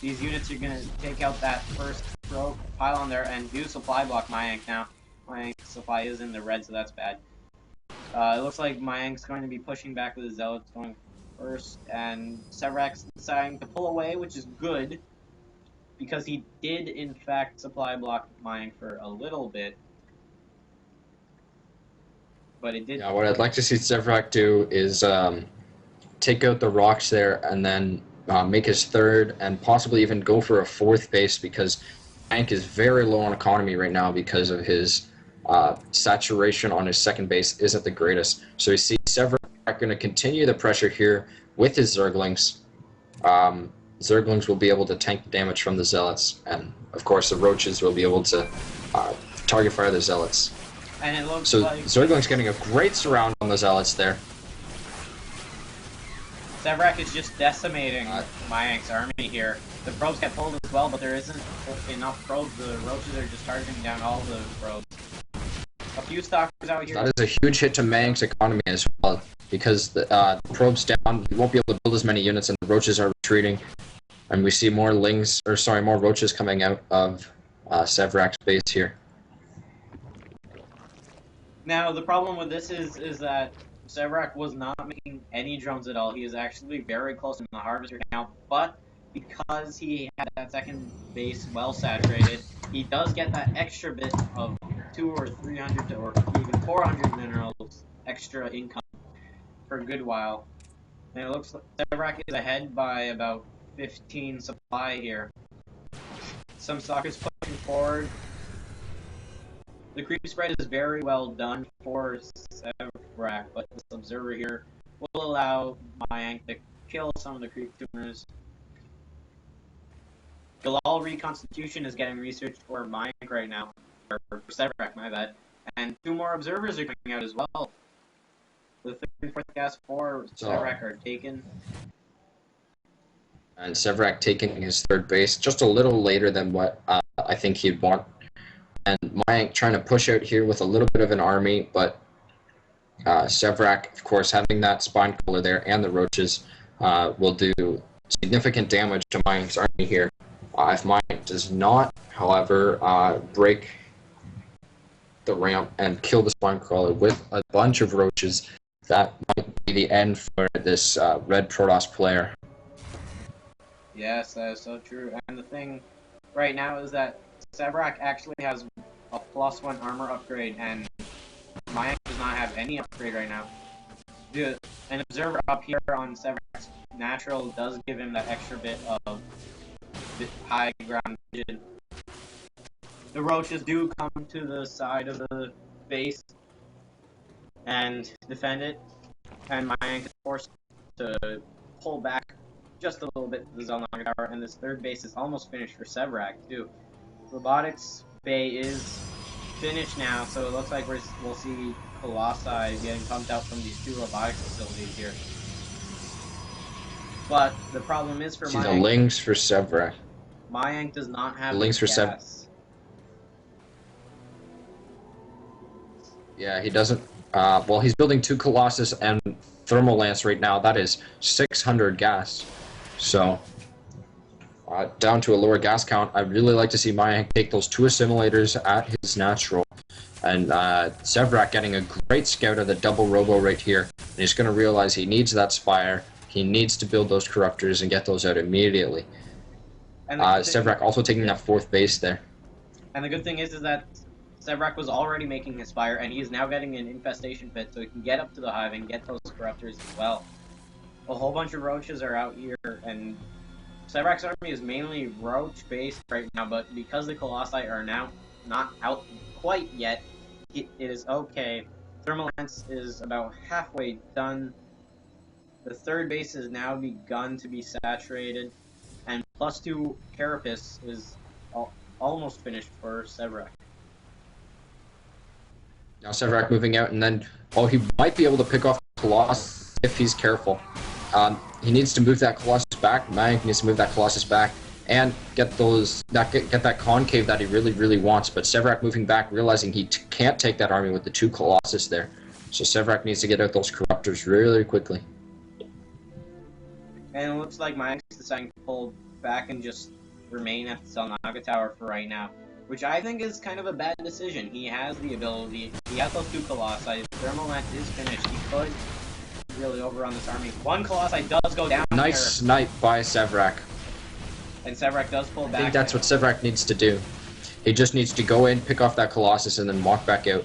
These units are going to take out that first pylon there and do supply block Mayank now. Mayank's supply is in the red, so that's bad. It looks like Mayank's going to be pushing back with the Zealots going first, and Sevrak's deciding to pull away, which is good, because he did in fact supply block Mayank for a little bit. But it did... Yeah, what I'd like to see Sevrak do is take out the rocks there and then make his third and possibly even go for a 4th base, because Mayank is very low on economy right now because of his saturation on his second base isn't the greatest. So we see Sevrak going to continue the pressure here with his Zerglings. Zerglings will be able to tank the damage from the Zealots, and of course the Roaches will be able to target fire the Zealots. And it looks so like Zerglings getting a great surround on the Zealots there. Sevrak is just decimating Mayank's army here. The probes get pulled as well, but there isn't enough probes. The Roaches are just targeting down all the probes. A few stalkers out here. That is a huge hit to Mayank's economy as well, because the probes down, he won't be able to build as many units, and the Roaches are retreating. And we see more more Roaches coming out of Sevrak's base here. Now, the problem with this is that Sevrak was not making any drones at all. He is actually very close to the harvester now, but because he had that second base well saturated, he does get that extra bit of 200 or 300 or even 400 minerals extra income for a good while. And it looks like Sevrak is ahead by about 15 supply here. Some stalkers pushing forward. The creep spread is very well done for Sevrak, but this observer here will allow Mayank to kill some of the creep tumors. Galal reconstitution is getting researched for Mayank right now, or for Sevrak, my bad. And 2 more observers are coming out as well. The 3rd and 4th gas for Sevrak are taken. And Sevrak taking his 3rd base just a little later than what I think he'd want. And Mayank trying to push out here with a little bit of an army, but Sevrak, of course, having that spine crawler there and the Roaches will do significant damage to Mayank's army here. If Mayank does not, however, break the ramp and kill the spine crawler with a bunch of Roaches, that might be the end for this red Protoss player. Yes, that is so true. And the thing right now is that Sevrak actually has a +1 armor upgrade, and Mayank does not have any upgrade right now. An observer up here on Sevrak's natural does give him that extra bit of high ground vision. The Roaches do come to the side of the base and defend it, and Mayank is forced to pull back just a little bit to the Zelnaga Tower, and this 3rd base is almost finished for Sevrak too. Robotics Bay is finished now, so it looks like we'll see Colossi getting pumped out from these 2 robotics facilities here. But the problem is for Mayank. The Lings for Sevrak. Mayank does not have Lings for gas. Yeah, he doesn't. Well, he's building 2 Colossus and Thermal Lance right now. That is 600 gas. So, down to a lower gas count. I'd really like to see Mayank take those 2 assimilators at his natural. And Sevrak getting a great scout of the double robo right here. And he's going to realize he needs that Spire. He needs to build those Corruptors and get those out immediately. And Sevrak also taking that 4th base there. And the good thing is that Sevrak was already making his Spire, and he is now getting an Infestation Pit, so he can get up to the Hive and get those Corruptors as well. A whole bunch of Roaches are out here, and Sevrak's army is mainly Roach-based right now, but because the Colossi are now not out quite yet, it is okay. Thermal Lance is about halfway done. The 3rd base has now begun to be saturated, and +2 Carapace is almost finished for Sevrak. Now Sevrak moving out, and then, oh, he might be able to pick off Colossus if he's careful. He needs to move that Colossus back. Mayank needs to move that Colossus back and get that concave that he really wants. But Sevrak moving back, realizing he can't take that army with the 2 Colossus there. So Sevrak needs to get out those Corruptors really quickly. And it looks like Mayank's deciding to pull back and just remain at the Selnaga Tower for right now, which I think is kind of a bad decision. He has the ability, he has those 2 Colossi, Thermal Lance is finished, he could really overrun this army. 1 Colossi does go down. Nice snipe by Sevrak. And Sevrak does pull back. I think that's what Sevrak needs to do. He just needs to go in, pick off that Colossus, and then walk back out.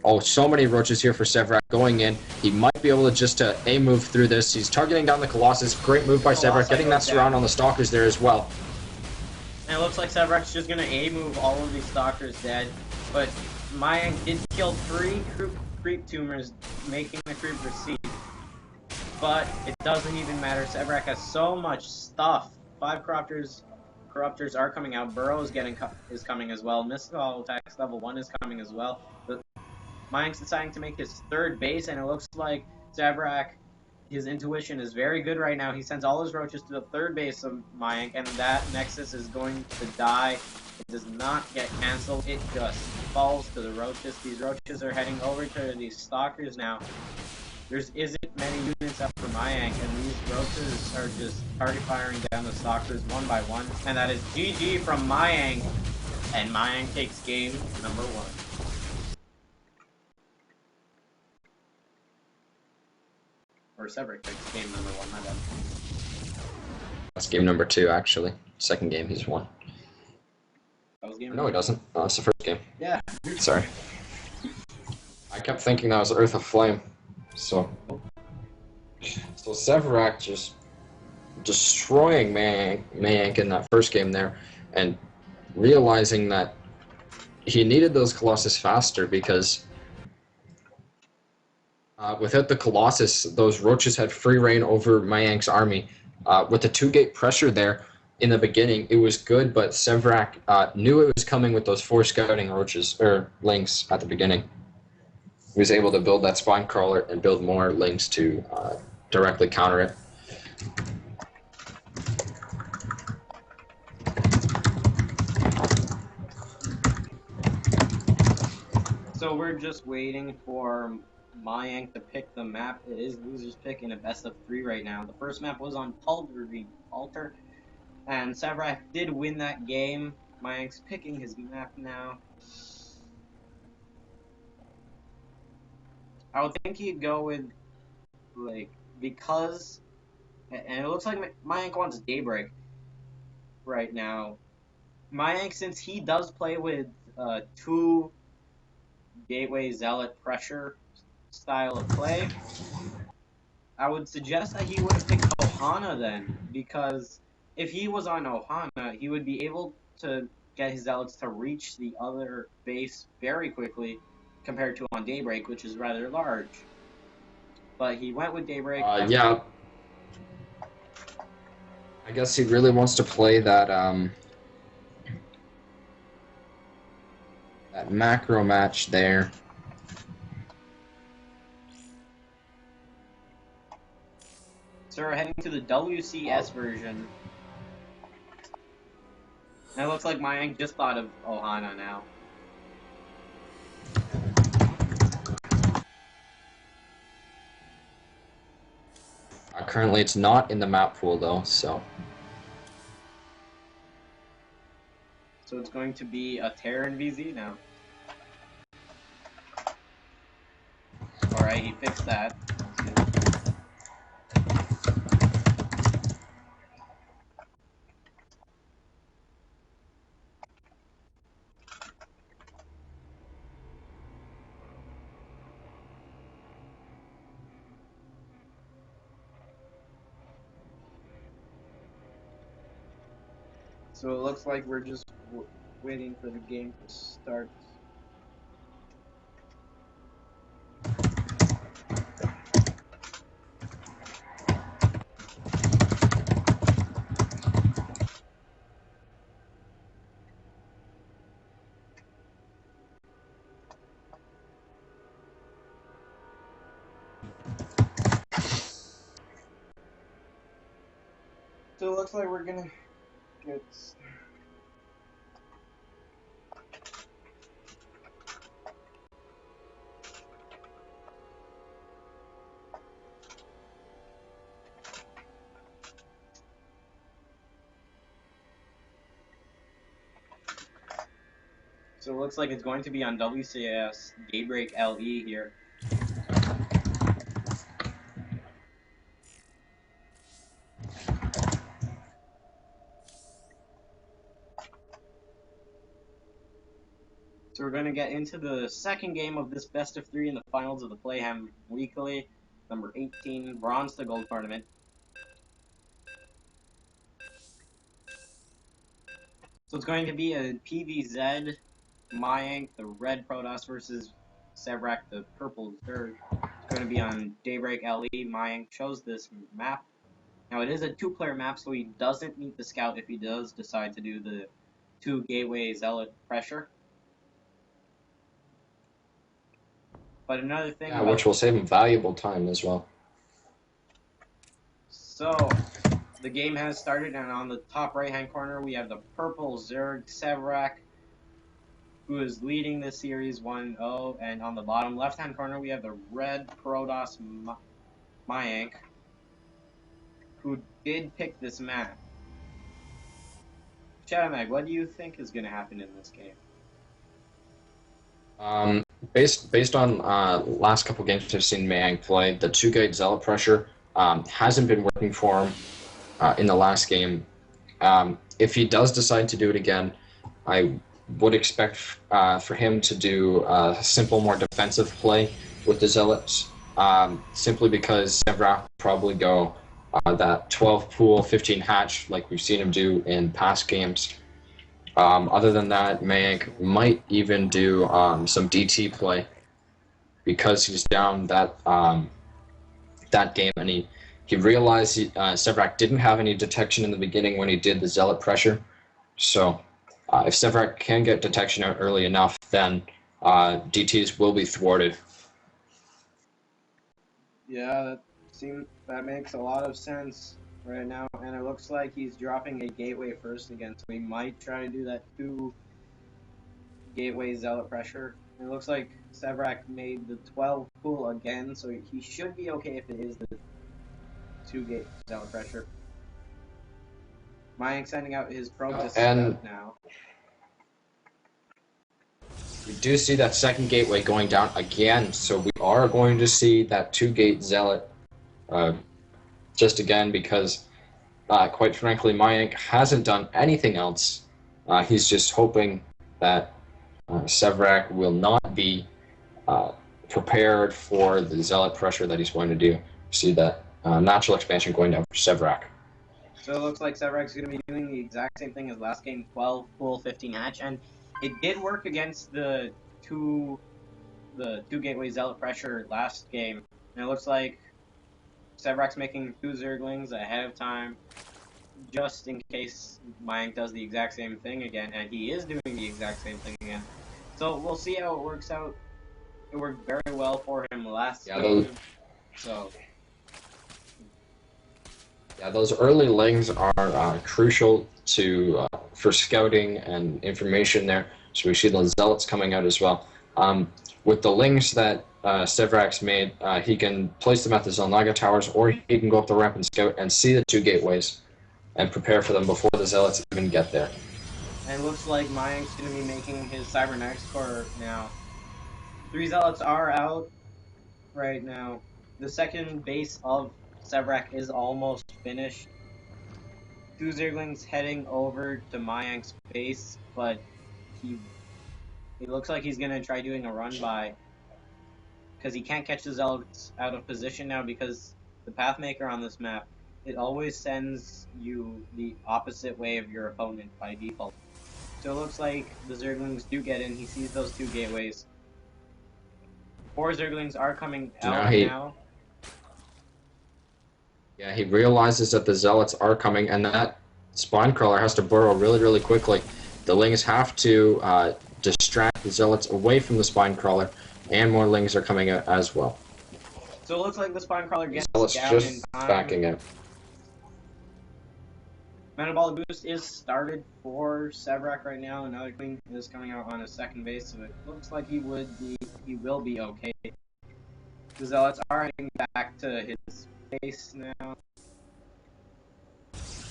Oh, so many Roaches here for Sevrak going in. He might be able to just A-move through this. He's targeting down the Colossus. Great move by Sevrak, getting that surround on the Stalkers there as well. And it looks like Sevrak's just going to A-move all of these Stalkers dead. But Mayank did kill 3 creep tumors, making the creep recede. But it doesn't even matter. Sevrak has so much stuff. 5 Corruptors are coming out. Burrow is coming as well. Missile attacks level 1 is coming as well. But Mayank's deciding to make his 3rd base, and it looks like Sevrak, his intuition is very good right now. He sends all his Roaches to the 3rd base of Mayank, and that Nexus is going to die. It does not get cancelled. It just falls to the Roaches. These Roaches are heading over to these Stalkers now. There isn't many units up for Mayank, and these Roaches are just target firing down the Stalkers one by one. And that is GG from Mayank, and Mayank takes game number 1. Or Sevrak takes game number 1, my bad. That's game number 2, actually. 2nd game he's won. That was game No, he doesn't. That's the 1st game. Yeah. Sorry. I kept thinking that was Earth of Flame. So Sevrak just destroying Mayank in that 1st game there, and realizing that he needed those Colossus faster because without the Colossus, those Roaches had free reign over Mayank's army. With the 2-gate pressure there in the beginning, it was good, but Sevrak knew it was coming with those 4 scouting Roaches, or Lynx, at the beginning. He was able to build that Spine Crawler and build more Lynx to directly counter it. So we're just waiting for Mayank to pick the map. It is loser's pick in a best of 3 right now. The first map was on Altar, and Sevrak did win that game. Mayank's picking his map now. I would think he'd go with, like, because, and it looks like Mayank wants Daybreak right now. Mayank, since he does play with 2 Gateway Zealot pressure style of play, I would suggest that he would have picked Ohana then, because if he was on Ohana, he would be able to get his Zealots to reach the other base very quickly, compared to on Daybreak, which is rather large. But he went with Daybreak. Yeah. I guess he really wants to play that that macro match there. So we're heading to the WCS version. And it looks like Mayank just thought of Ohana now. Currently it's not in the map pool though, so. So it's going to be a Terran VZ now. Alright, he fixed that. So it looks like we're just waiting for the game to start. So it looks like we're gonna get... So it looks like it's going to be on WCS Daybreak LE here. So we're going to get into the second game of this best of 3 in the finals of the Playhem Weekly, number 18, Bronze to Gold tournament. So it's going to be a PVZ, Mayank, the red Protoss, versus Sevrak, the purple Zerg. It's going to be on Daybreak LE. Mayank chose this map. Now it is a 2-player map, so he doesn't need the scout if he does decide to do the 2 Gateway Zealot pressure. But another thing, yeah, which will save him valuable time as well. So the game has started, and on the top right-hand corner we have the purple Zerg Sevrak, who is leading this series 1-0, and on the bottom left-hand corner we have the red Protoss Mayank, who did pick this map. Shadowmag, what do you think is going to happen in this game? Based on last couple games I've seen Mayank play, the 2-gate Zealot pressure hasn't been working for him in the last game. If he does decide to do it again, I would expect for him to do a simple, more defensive play with the Zealots, simply because Sevrak will probably go that 12 pool, 15 hatch like we've seen him do in past games. Other than that, Mayank might even do some DT play because he's down that that game, and he realized Sevrak didn't have any detection in the beginning when he did the Zealot pressure. So if Sevrak can get detection out early enough, then DTs will be thwarted. Yeah, that makes a lot of sense right now, and it looks like he's dropping a gateway first again, so he might try to do that 2 gateway Zealot pressure. And it looks like Sevrak made the 12 pool again, so he should be okay if it is the 2-gate Zealot pressure. Mayank sending out his Protoss now. We do see that second gateway going down again, so we are going to see that 2-gate Zealot just again because, quite frankly, Mayank hasn't done anything else. He's just hoping that Sevrak will not be prepared for the Zealot pressure that he's going to do. See that natural expansion going down for Sevrak. So it looks like Sevrak's going to be doing the exact same thing as last game, 12 pool, 15 hatch, and it did work against the two gateway Zealot pressure last game. And it looks like Sevrak's making 2 Zerglings ahead of time, just in case Mayank does the exact same thing again, and he is doing the exact same thing again. So we'll see how it works out. It worked very well for him last game. Those early lings are crucial to for scouting and information there. So we see the Zealots coming out as well. With the lings that Sevrak's made, he can place them at the Zelnaga towers, or he can go up the ramp and scout and see the 2 gateways and prepare for them before the Zealots even get there. And it looks like Mayank's going to be making his cybernetics core now. 3 Zealots are out right now. The second base of Sevrak is almost finished. 2 Zerglings heading over to Mayank's base, but it looks like he's going to try doing a run by, because he can't catch the Zealots out of position now, because the Pathmaker on this map, it always sends you the opposite way of your opponent by default. So it looks like the Zerglings do get in. He sees those 2 gateways. 4 Zerglings are coming out now. Yeah, he realizes that the Zealots are coming, and that Spinecrawler has to burrow really, really quickly. The Lings have to distract the Zealots away from the Spinecrawler, and more Lings are coming out as well. So it looks like the Spinecrawler gets down just in time. backing out. Metabolic boost is started for Sevrak right now. Another Queen is coming out on his second base, so it looks like he will be okay. The Zealots are heading back to his base now.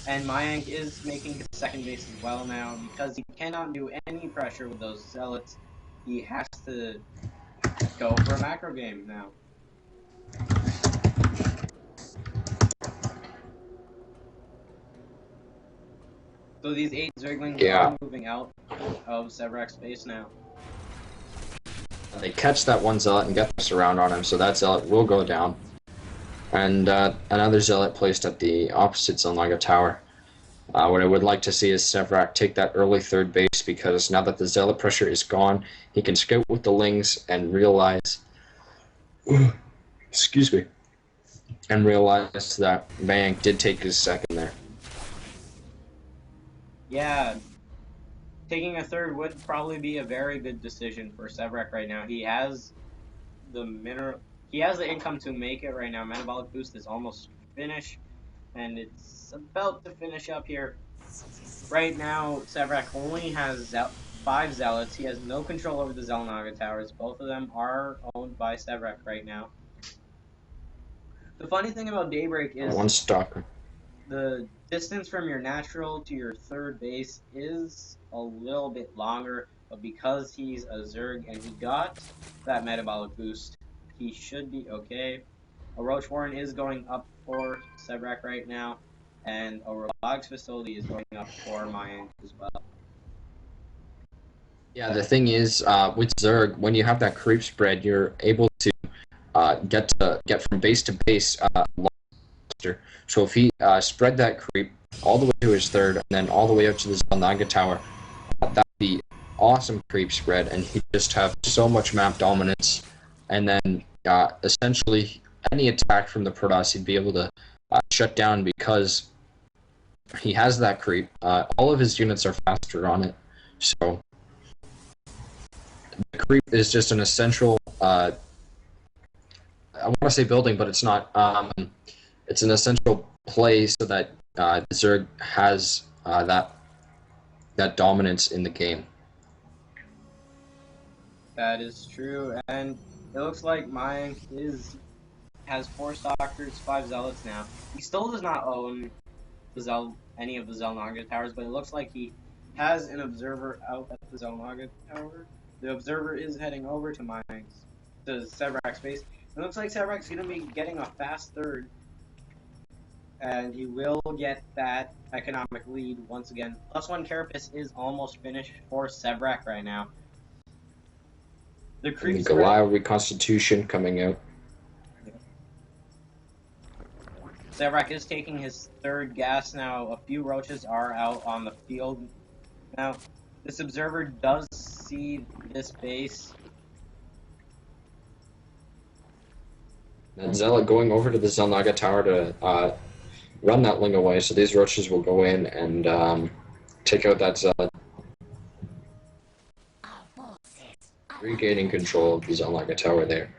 And Mayank is making his second base as well now, because he cannot do any pressure with those Zealots. He has to go for a macro game now. So these 8 Zerglings are moving out of Sevrak's base now. They catch that one Zealot and get the surround on him, so that Zealot will go down. And another Zealot placed at the opposite Zelnaga tower. What I would like to see is Sevrak take that early 3rd base, because now that the Zealot pressure is gone, he can scout with the Lings and realize... excuse me. And realize that Mayank did take his second there. Yeah, taking a 3rd would probably be a very good decision for Sevrak right now. He has the income to make it right now. Metabolic boost is almost finished, and it's about to finish up here. Right now, Sevrak only has 5 Zealots. He has no control over the Zelnaga towers. Both of them are owned by Sevrak right now. The funny thing about Daybreak is one stalker. The distance from your natural to your 3rd base is a little bit longer, but because he's a Zerg and he got that metabolic boost, he should be okay. A Roach Warren is going up for Sevrak right now, and a Robotics Facility is going up for Mayank as well. Yeah, the thing is, with Zerg, when you have that creep spread, you're able to get from base to base faster. So if he spread that creep all the way to his 3rd and then all the way up to the Zelnaga tower, that'd be awesome creep spread, and he'd just have so much map dominance. And then essentially any attack from the Protoss he'd be able to shut down, because he has that creep. All of his units are faster on it, so the creep is just an essential, I want to say building, but it's not. It's an essential play so that Zerg has that dominance in the game. That is true, and it looks like Mayank has 4 Stalkers, 5 Zealots now. He still does not own any of the Zelnaga towers, but it looks like he has an Observer out at the Zelnaga tower. The Observer is heading over to Sevrak's base. It looks like Sevrak's going to be getting a fast 3rd, and he will get that economic lead once again. +1 Carapace is almost finished for Sevrak right now. The Goliath Reconstitution coming out. Sevrak is taking his 3rd gas now. A few Roaches are out on the field. Now, this Observer does see this base. And Zealot going over to the Zelnaga tower to run that Ling away, so these Roaches will go in and take out that Zealot. Regaining control of the Zelnaga tower there.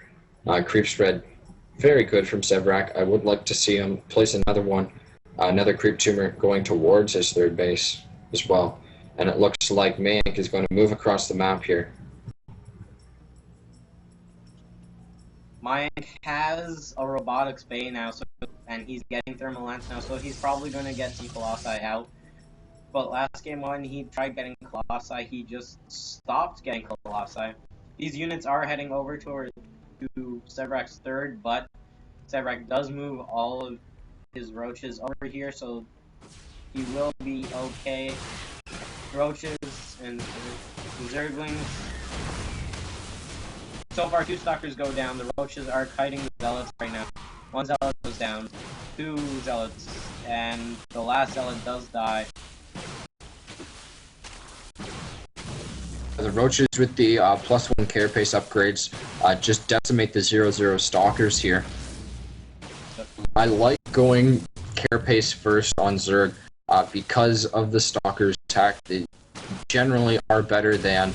Creep spread, very good from Sevrak. I would like to see him place another one, another creep tumor going towards his 3rd base as well. And it looks like Mayank is going to move across the map here. Mayank has a Robotics Bay now, and he's getting Thermal Lance now, so he's probably going to get some Colossi out. But last game when he tried getting Colossi, he just stopped getting Colossi. These units are heading over to Sevrak's third, but Sevrak does move all of his roaches over here, so he will be okay. Roaches and Zerglings. So far, 2 Stalkers go down. The Roaches are kiting the Zealots right now. 1 Zealot goes down. 2 Zealots. And the last Zealot does die. The Roaches with the +1 carapace upgrades just decimate the 0/0 Stalkers here. I like going carapace first on Zerg because of the Stalkers attack. They generally are better than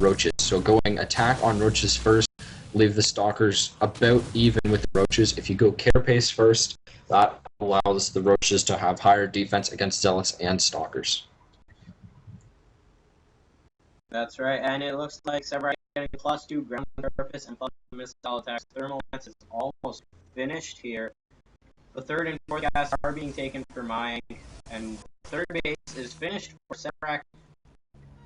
Roaches. So going attack on Roaches first, leave the Stalkers about even with the Roaches. If you go carapace first, that allows the Roaches to have higher defense against Zealots and Stalkers. That's right, and it looks like Sevrak getting +2 ground surface and +1 missile attacks. Thermal Lance is almost finished here. The 3rd and 4th gas are being taken for Mayank, and 3rd base is finished for Sevrak.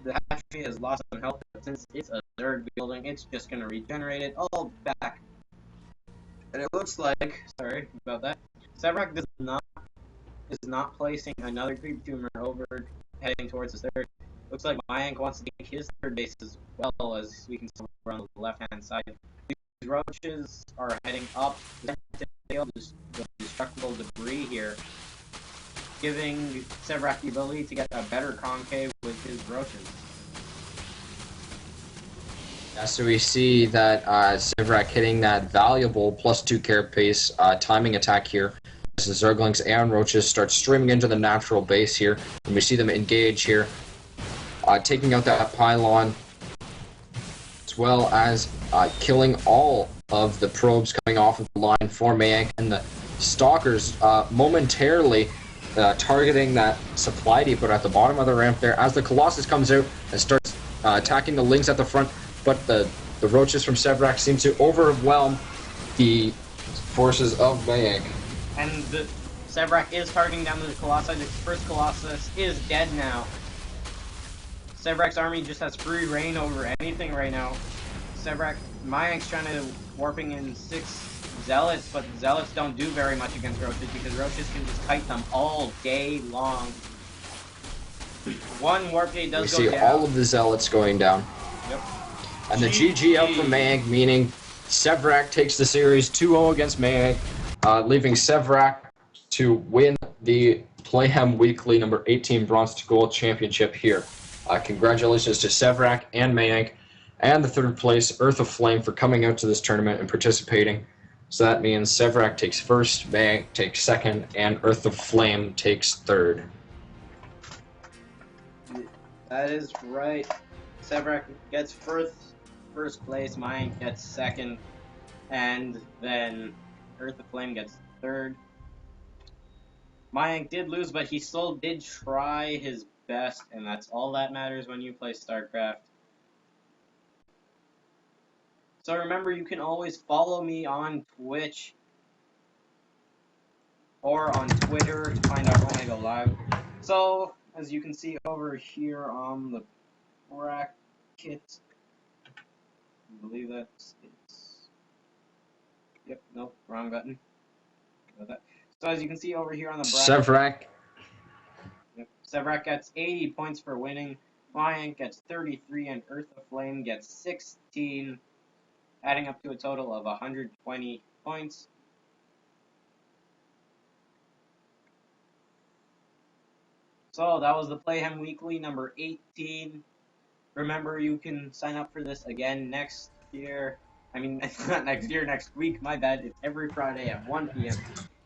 The hatchery has lost some health, but since it's a Zerg building, it's just going to regenerate it all back. And it looks like, sorry about that, Sevrak is not placing another creep tumor over heading towards his 3rd. Looks like Mayank wants to take his 3rd base as well, as we can see over on the left-hand side. These Roaches are heading up the destructible debris here, giving Sevrak the ability to get a better concave with his Roaches. Yeah, so we see that Sevrak hitting that valuable +2 carapace timing attack here as the Zerglings and Roaches start streaming into the natural base here, and we see them engage here. Taking out that pylon, as well as killing all of the probes coming off of the line for Mayank, and the Stalkers momentarily targeting that supply depot at the bottom of the ramp there as the Colossus comes out and starts attacking the Lings at the front, but the Roaches from Sevrak seem to overwhelm the forces of Mayank. And the Sevrak is targeting down the Colossi. The first Colossus is dead now. Sevrak's army just has free reign over anything right now. Mayank's trying to warping in 6 Zealots, but Zealots don't do very much against Roaches because Roaches can just kite them all day long. 1 warp gate does go down. We see all of the Zealots going down. Yep. And the GG out from Mayank, meaning Sevrak takes the series 2-0 against Mayank, leaving Sevrak to win the Playhem Weekly number 18 Bronze to Gold Championship here. Congratulations to Sevrak and Mayank, and the 3rd place, Earth of Flame, for coming out to this tournament and participating. So that means Sevrak takes 1st, Mayank takes 2nd, and Earth of Flame takes 3rd. That is right. Sevrak gets first place, Mayank gets 2nd, and then Earth of Flame gets 3rd. Mayank did lose, but he still did try his best, and that's all that matters when you play StarCraft. So remember, you can always follow me on Twitch or on Twitter to find out when I go live. So, as you can see over here on the bracket, I believe that's it. Yep, nope, wrong button. So as you can see over here on the bracket, Sevrak gets 80 points for winning, Mayank gets 33, and Earth of Flame gets 16, adding up to a total of 120 points. So that was the Playhem Weekly number 18. Remember, you can sign up for this again next year. I mean, it's not next year, next week, my bad. It's every Friday at 1 p.m.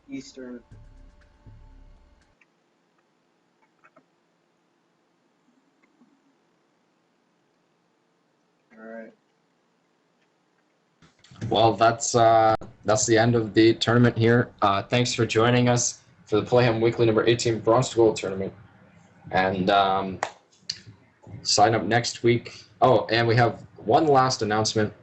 Eastern. Alright. Well, that's the end of the tournament here. Thanks for joining us for the Playhem Weekly number 18 Bronze to Gold tournament. And sign up next week. Oh, and we have one last announcement.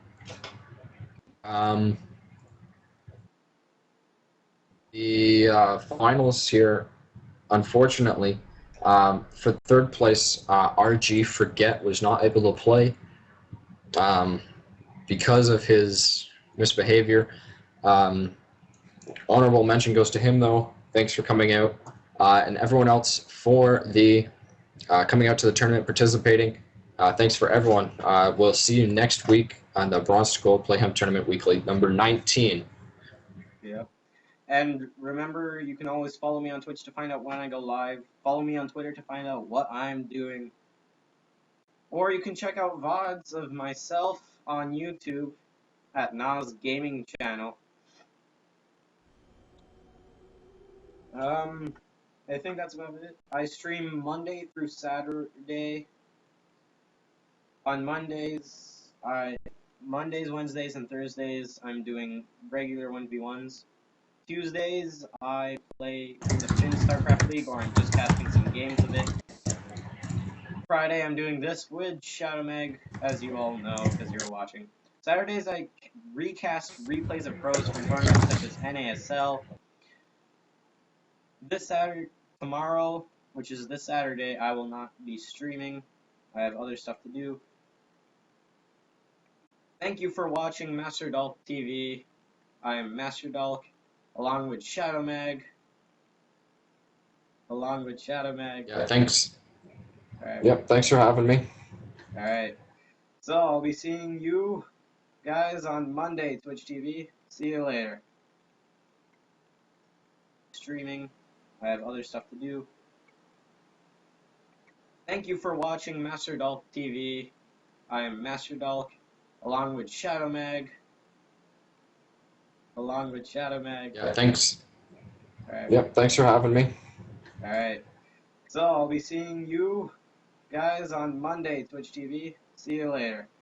The finals here, unfortunately, for third place, RG Forget was not able to play because of his misbehavior. Honorable mention goes to him, though. Thanks for coming out. And everyone else for the coming out to the tournament, participating. Thanks for everyone. We'll see you next week on the Bronze to Gold Playhem Tournament Weekly, number 19. Yep. And remember, you can always follow me on Twitch to find out when I go live. Follow me on Twitter to find out what I'm doing. Or you can check out VODs of myself on YouTube at NozzGamingChannel. I think that's about it. I stream Monday through Saturday. On Mondays, Wednesdays, and Thursdays, I'm doing regular 1v1s. Tuesdays, I play in the Finn StarCraft League, or I'm just casting some games of it. Friday, I'm doing this with Shadowmag, as you all know, because you're watching. Saturdays, I recast replays of pros from tournaments such as NASL. This Saturday, tomorrow, which is this Saturday, I will not be streaming. I have other stuff to do. Thank you for watching Master Dalk TV. I am Master Dalk, along with Shadowmag. Yeah, thanks. Alright. Yep, thanks for having me. Alright. So, I'll be seeing you guys on Monday, Twitch TV. See you later. Streaming. I have other stuff to do. Thank you for watching Master Dalk TV. I am Master Dalk, along with Shadowmag. Yeah, thanks. Alright. Yep, thanks for having me. Alright. So, I'll be seeing you guys on Monday, Twitch TV. See you later.